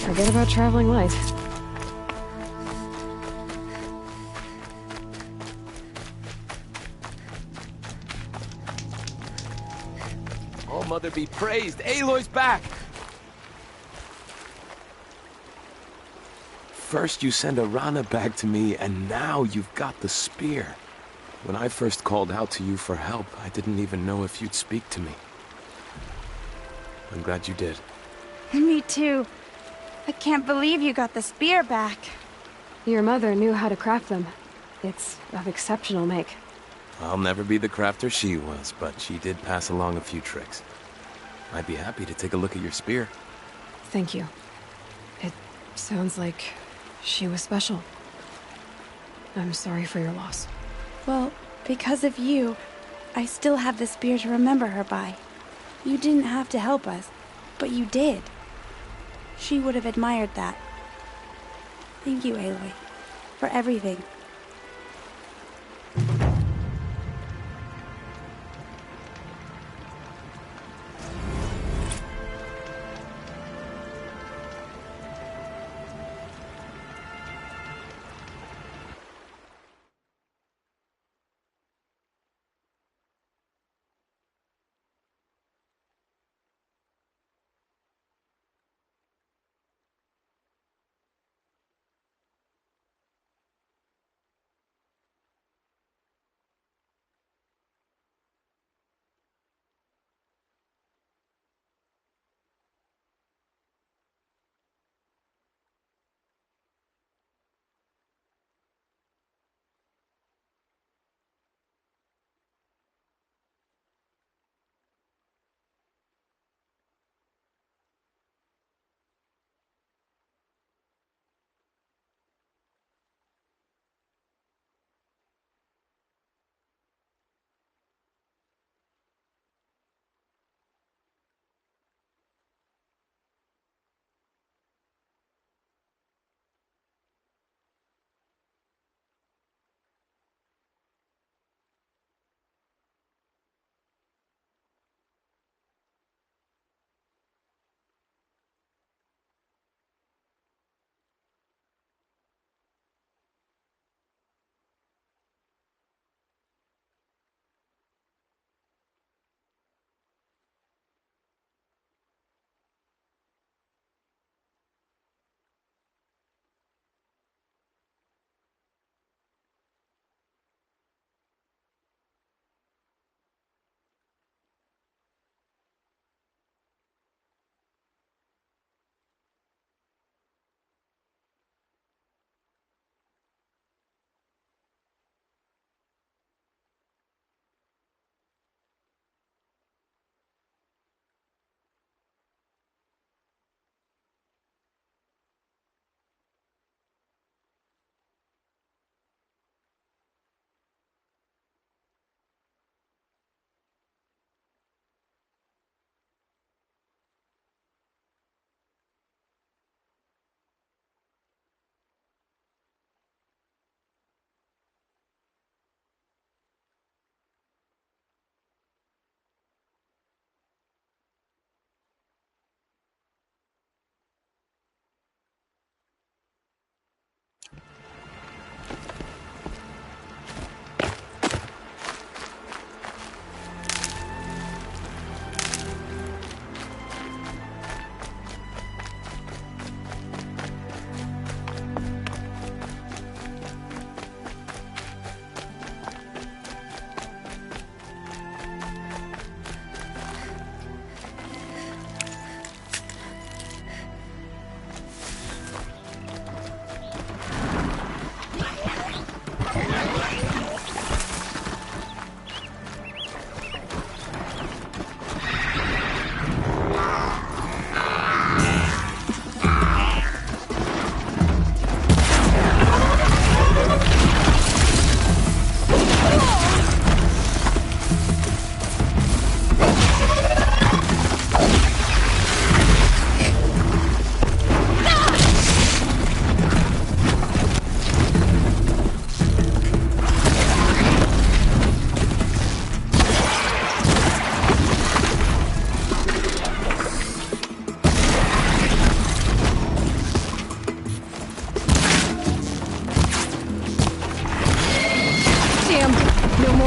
Forget about traveling light. Oh, Mother be praised! Aloy's back! First you send Arana back to me, and now you've got the spear. When I first called out to you for help, I didn't even know if you'd speak to me. I'm glad you did. Me too. I can't believe you got the spear back. Your mother knew how to craft them. It's of exceptional make. I'll never be the crafter she was, but she did pass along a few tricks. I'd be happy to take a look at your spear. Thank you. It sounds like she was special. I'm sorry for your loss. Well, because of you, I still have the spear to remember her by. You didn't have to help us, but you did. She would have admired that. Thank you, Aloy, for everything.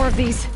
more of these.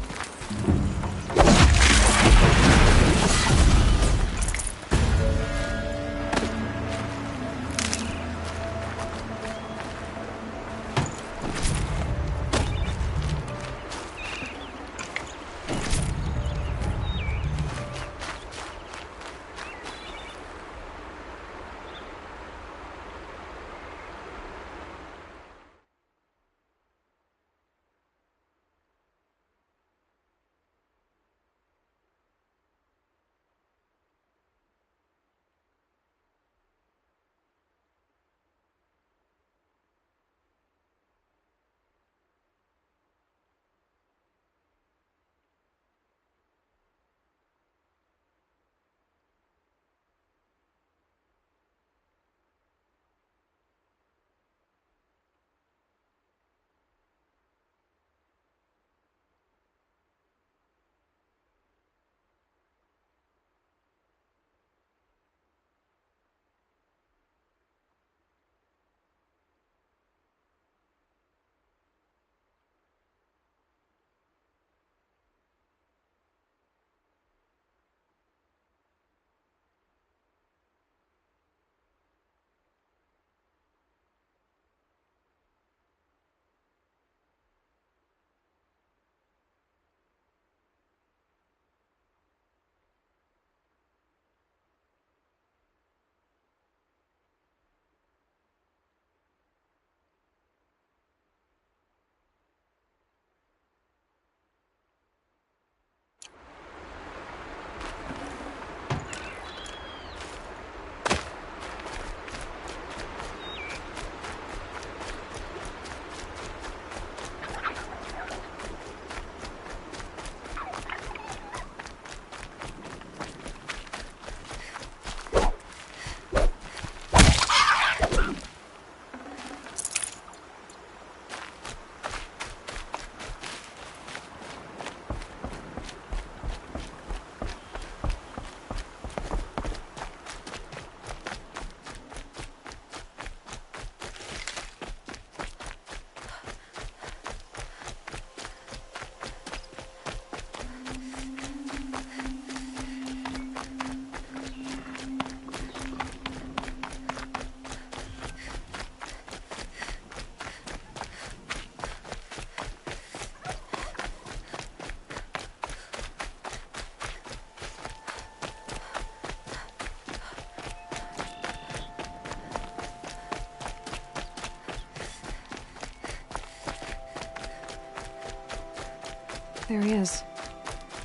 There he is.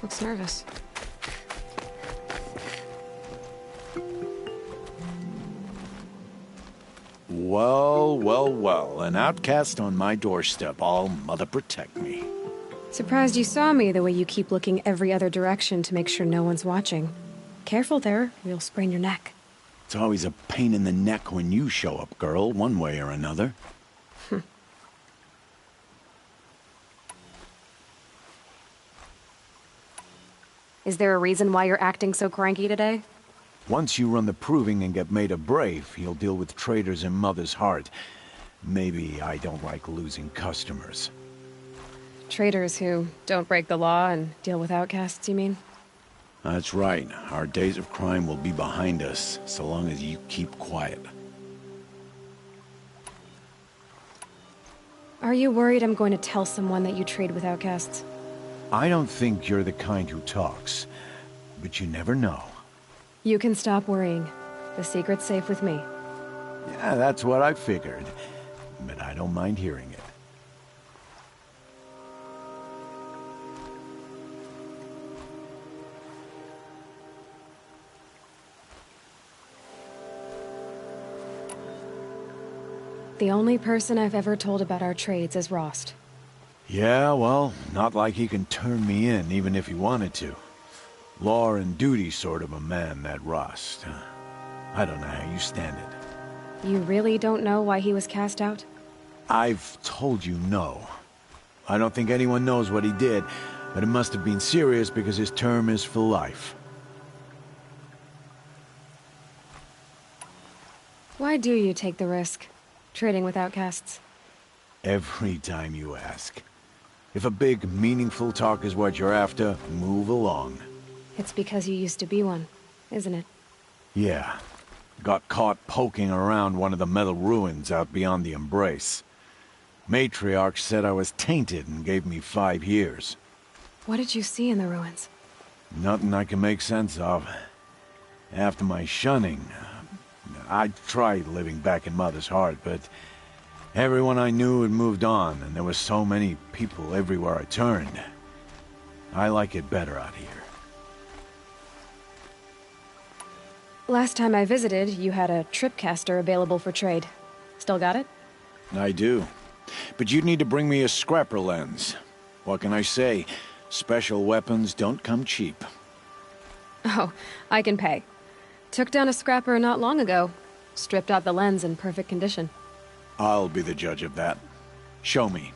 Looks nervous. Well, well, well. An outcast on my doorstep. All mother protect me. Surprised you saw me the way you keep looking every other direction to make sure no one's watching. Careful there, you'll sprain your neck. It's always a pain in the neck when you show up, girl, one way or another. Is there a reason why you're acting so cranky today? Once you run the proving and get made a brave, you'll deal with traitors in Mother's Heart. Maybe I don't like losing customers. Traitors who don't break the law and deal with outcasts, you mean? That's right. Our days of crime will be behind us, so long as you keep quiet. Are you worried I'm going to tell someone that you trade with outcasts? I don't think you're the kind who talks, but you never know. You can stop worrying. The secret's safe with me. Yeah, that's what I figured, but I don't mind hearing it. The only person I've ever told about our trades is Rost. Yeah, well, not like he can turn me in, even if he wanted to. Law and duty sort of a man, that Rost. I don't know how you stand it. You really don't know why he was cast out? I've told you no. I don't think anyone knows what he did, but it must have been serious because his term is for life. Why do you take the risk, trading with outcasts? Every time you ask. If a big, meaningful talk is what you're after, move along. It's because you used to be one, isn't it? Yeah. Got caught poking around one of the metal ruins out beyond the Embrace. Matriarch said I was tainted and gave me 5 years. What did you see in the ruins? Nothing I can make sense of. After my shunning, I tried living back in Mother's heart, but everyone I knew had moved on, and there were so many people everywhere I turned. I like it better out here. Last time I visited, you had a tripcaster available for trade. Still got it? I do. But you'd need to bring me a scrapper lens. What can I say? Special weapons don't come cheap. Oh, I can pay. Took down a scrapper not long ago. Stripped out the lens in perfect condition. I'll be the judge of that. Show me.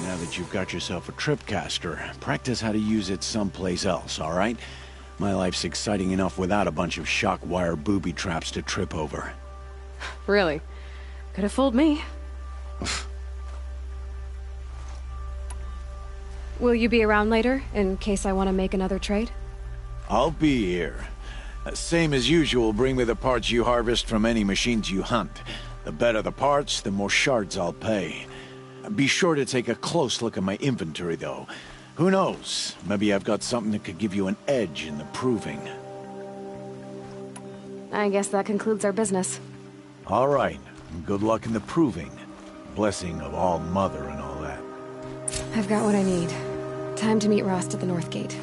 Now that you've got yourself a tripcaster, practice how to use it someplace else, all right? My life's exciting enough without a bunch of shock wire booby traps to trip over. Really? Could have fooled me. Will you be around later, in case I want to make another trade? I'll be here. Same as usual, bring me the parts you harvest from any machines you hunt. The better the parts, the more shards I'll pay. Be sure to take a close look at my inventory, though. Who knows? Maybe I've got something that could give you an edge in the proving. I guess that concludes our business. All right. Good luck in the proving. Blessing of All Mother and all that. I've got what I need. Time to meet Rost at the North Gate.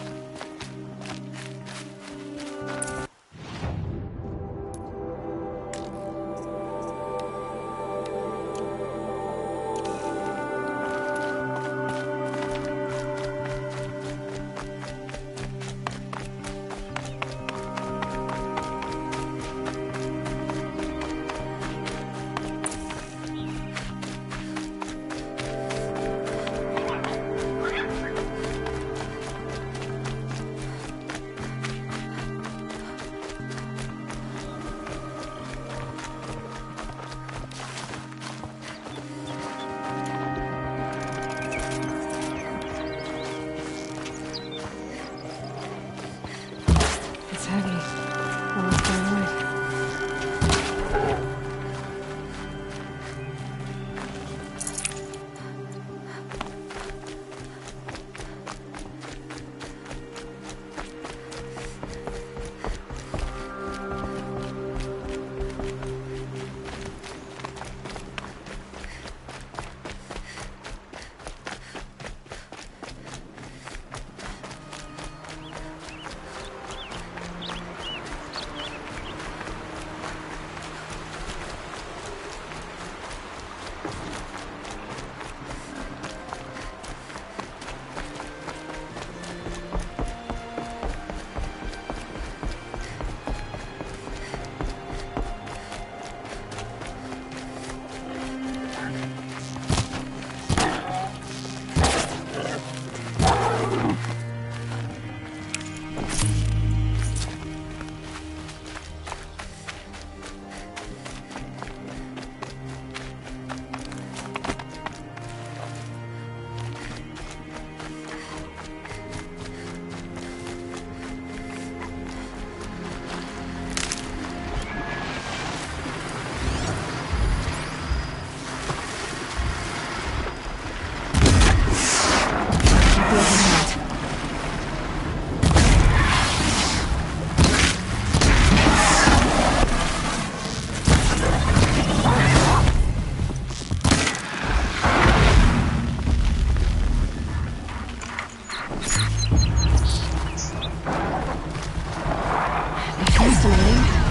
fascinating.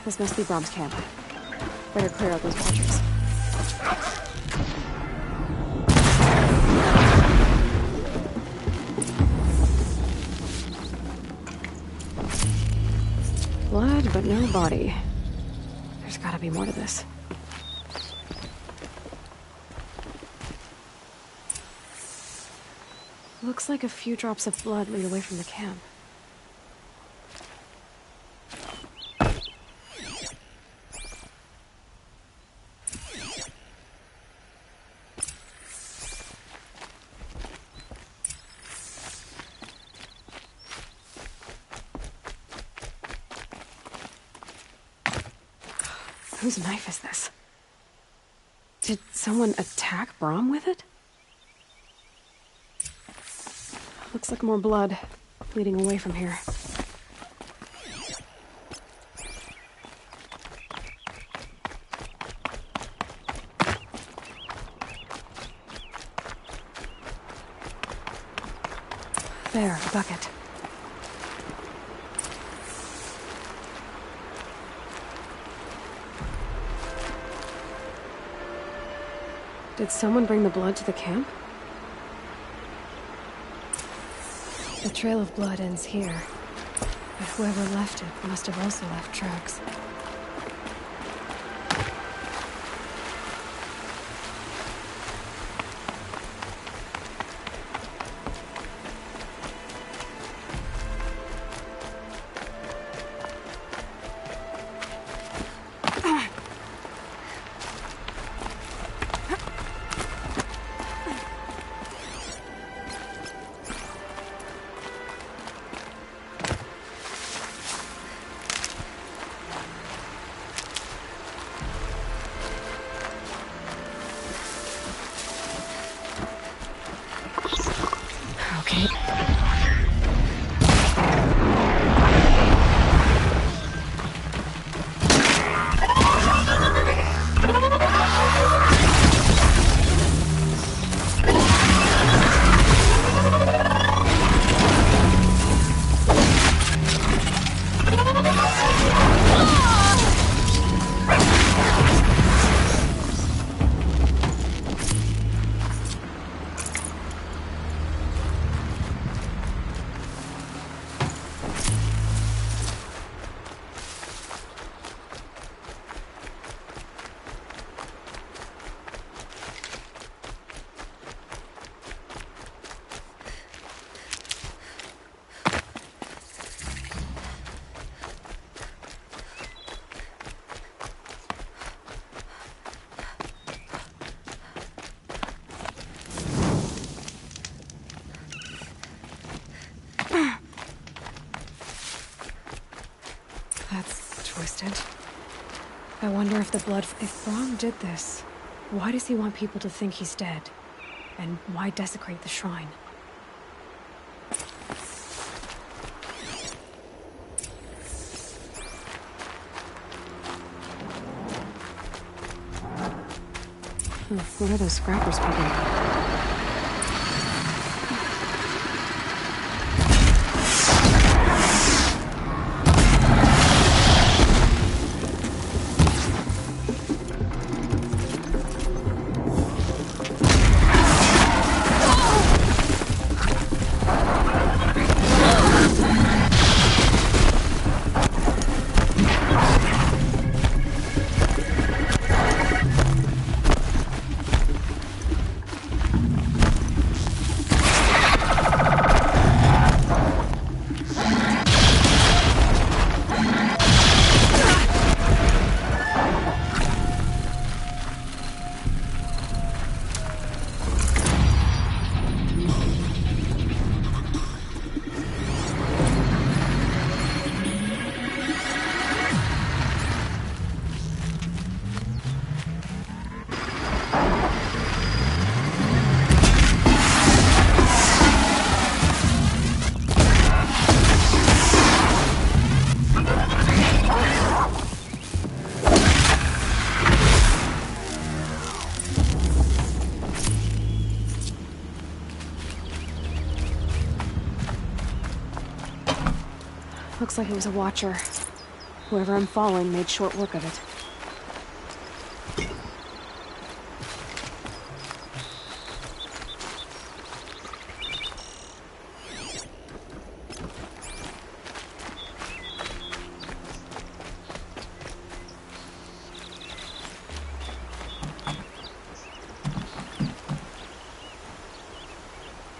This must be Brom's camp. Better clear out those watchers. Blood, but no body. There's gotta be more to this. Looks like a few drops of blood lead away from the camp. Whose knife is this? Did someone attack Brom with it? Looks like more blood leading away from here. There, a bucket. Did someone bring the blood to the camp? The trail of blood ends here, but whoever left it must have also left tracks. That's twisted. I wonder if if Braum did this, why does he want people to think he's dead? And why desecrate the shrine? What are those scrappers picking up? Looks like it was a watcher. Whoever I'm following made short work of it.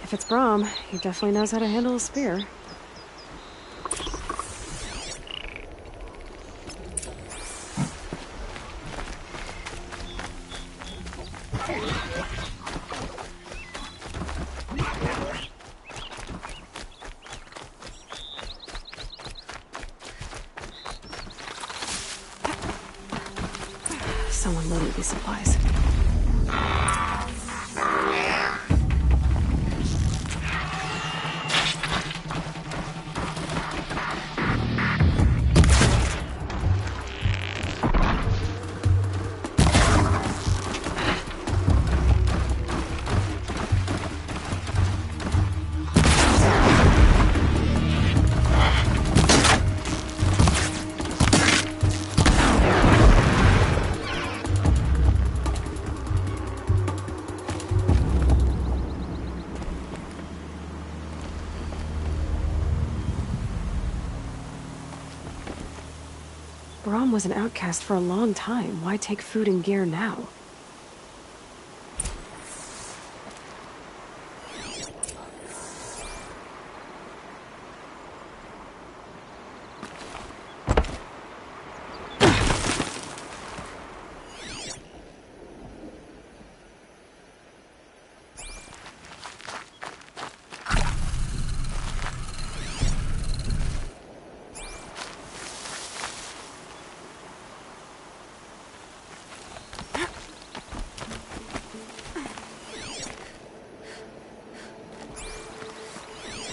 If it's Braum, he definitely knows how to handle a spear. Someone loaded these supplies. Braum was an outcast for a long time. Why take food and gear now?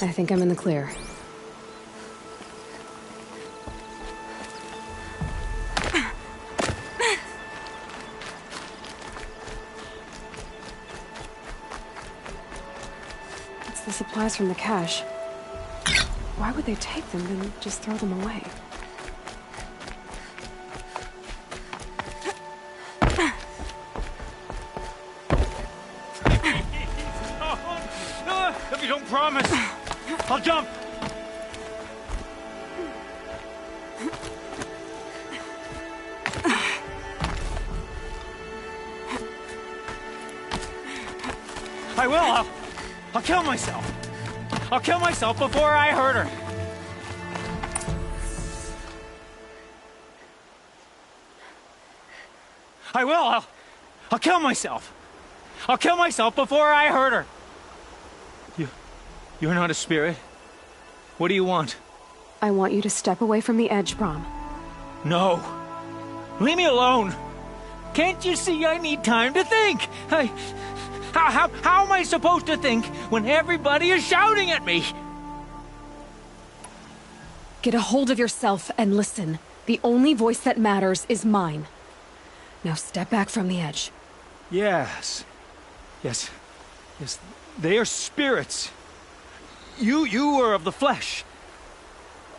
I think I'm in the clear. It's the supplies from the cache. Why would they take them, then just throw them away? If you don't promise, I'll jump! I will! I'll kill myself! I'll kill myself before I hurt her! I will! I'll kill myself! I'll kill myself before I hurt her! You're not a spirit. What do you want? I want you to step away from the edge, Brom. No. Leave me alone. Can't you see I need time to think? How am I supposed to think when everybody is shouting at me? Get a hold of yourself and listen. The only voice that matters is mine. Now step back from the edge. Yes. They are spirits. You are of the flesh.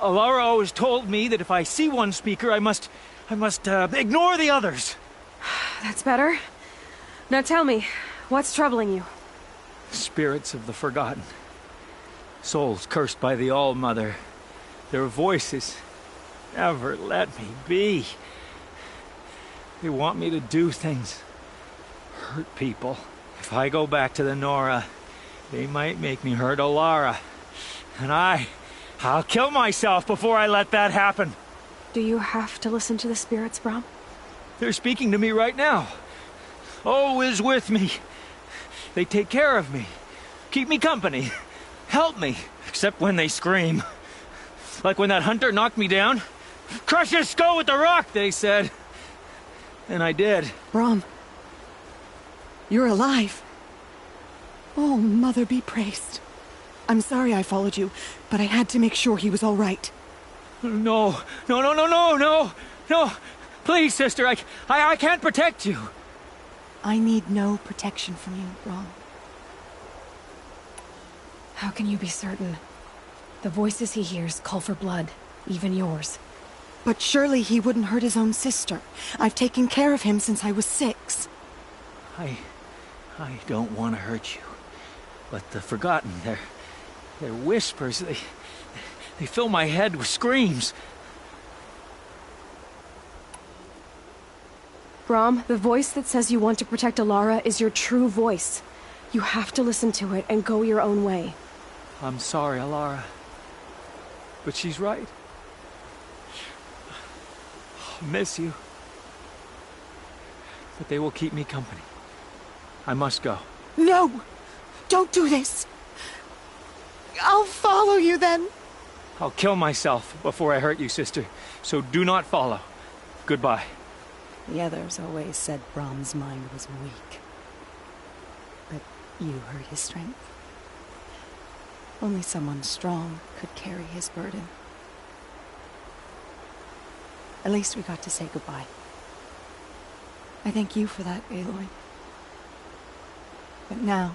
Alara always told me that if I see one speaker, I must ignore the others. That's better. Now tell me, what's troubling you? Spirits of the forgotten. Souls cursed by the All-Mother. Their voices never let me be. They want me to do things. Hurt people. If I go back to the Nora, they might make me hurt Alara. And I'll kill myself before I let that happen. Do you have to listen to the spirits, Brom? They're speaking to me right now. Oh is with me. They take care of me. Keep me company. Help me. Except when they scream. Like when that hunter knocked me down. Crush his skull with the rock, they said. And I did. Brom. You're alive. Oh, Mother be praised. I'm sorry I followed you, but I had to make sure he was all right. No. Please, sister, I can't protect you. I need no protection from you, Brom. How can you be certain? The voices he hears call for blood, even yours. But surely he wouldn't hurt his own sister. I've taken care of him since I was 6. I don't want to hurt you. But the Forgotten, their whispers, they fill my head with screams. Brom, the voice that says you want to protect Alara is your true voice. You have to listen to it and go your own way. I'm sorry, Alara. But she's right. I'll miss you. But they will keep me company. I must go. No! Don't do this! I'll follow you then. I'll kill myself before I hurt you, sister. So do not follow. Goodbye. The others always said Brom's mind was weak. But you hurt his strength. Only someone strong could carry his burden. At least we got to say goodbye. I thank you for that, Aloy. But now,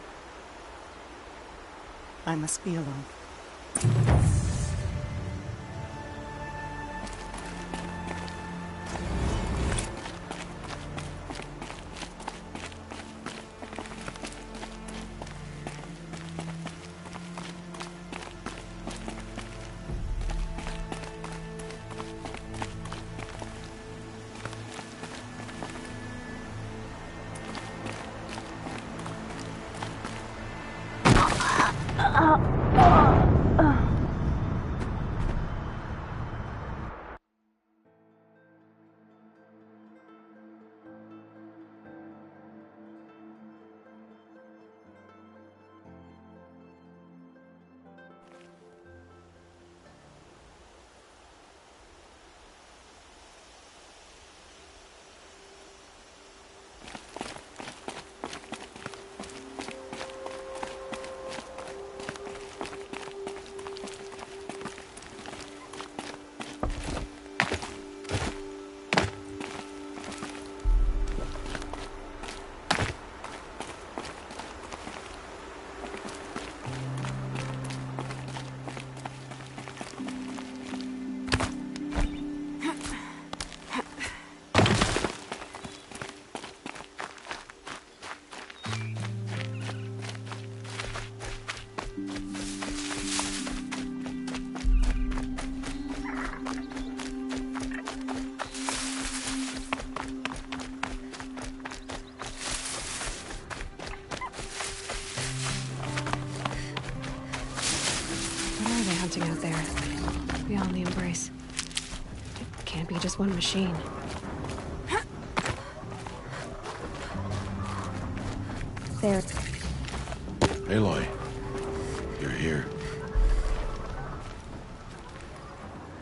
I must be alone. chanting out there, beyond the Embrace. It can't be just one machine. There. Aloy, you're here.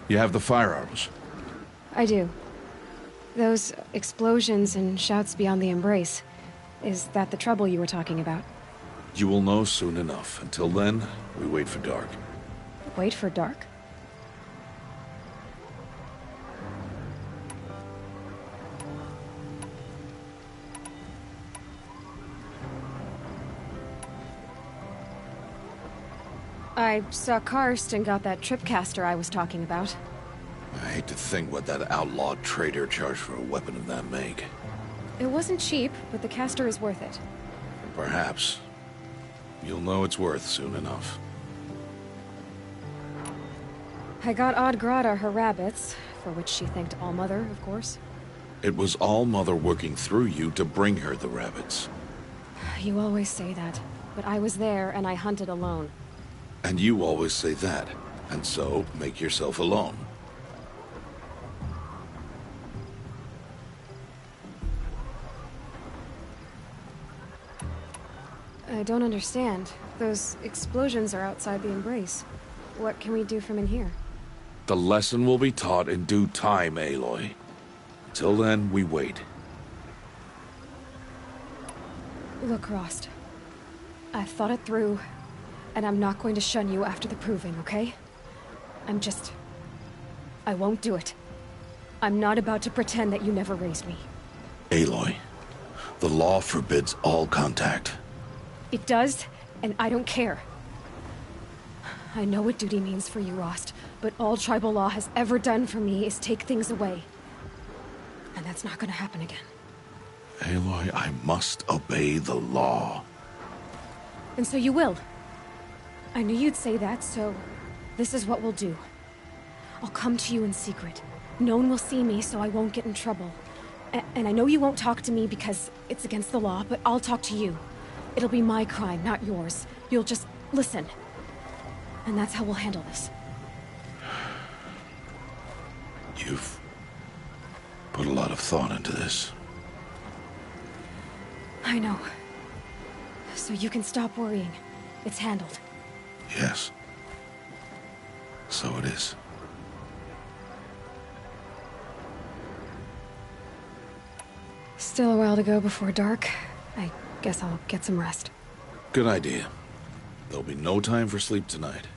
You have the fire arrows? I do. Those explosions and shouts beyond the Embrace. Is that the trouble you were talking about? You will know soon enough. Until then, we wait for dark. Wait for dark? I saw Karst and got that tripcaster I was talking about. I hate to think what that outlawed trader charged for a weapon of that make. It wasn't cheap, but the caster is worth it. Perhaps. You'll know it's worth soon enough. I got Odd Grata her rabbits, for which she thanked All-Mother, of course. It was All-Mother working through you to bring her the rabbits. You always say that, but I was there and I hunted alone. And you always say that, and so make yourself alone. I don't understand. Those explosions are outside the Embrace. What can we do from in here? The lesson will be taught in due time, Aloy. Until then, we wait. Look, Rost. I've thought it through, and I'm not going to shun you after the proving, okay? I won't do it. I'm not about to pretend that you never raised me. Aloy, the law forbids all contact. It does, and I don't care. I know what duty means for you, Rost, but all tribal law has ever done for me is take things away. And that's not gonna happen again. Aloy, I must obey the law. And so you will. I knew you'd say that, so this is what we'll do. I'll come to you in secret. No one will see me, so I won't get in trouble. And I know you won't talk to me because it's against the law, but I'll talk to you. It'll be my crime, not yours. You'll just listen. And that's how we'll handle this. You've put a lot of thought into this. I know. So you can stop worrying. It's handled. Yes. So it is. Still a while to go before dark. I guess I'll get some rest. Good idea. There'll be no time for sleep tonight.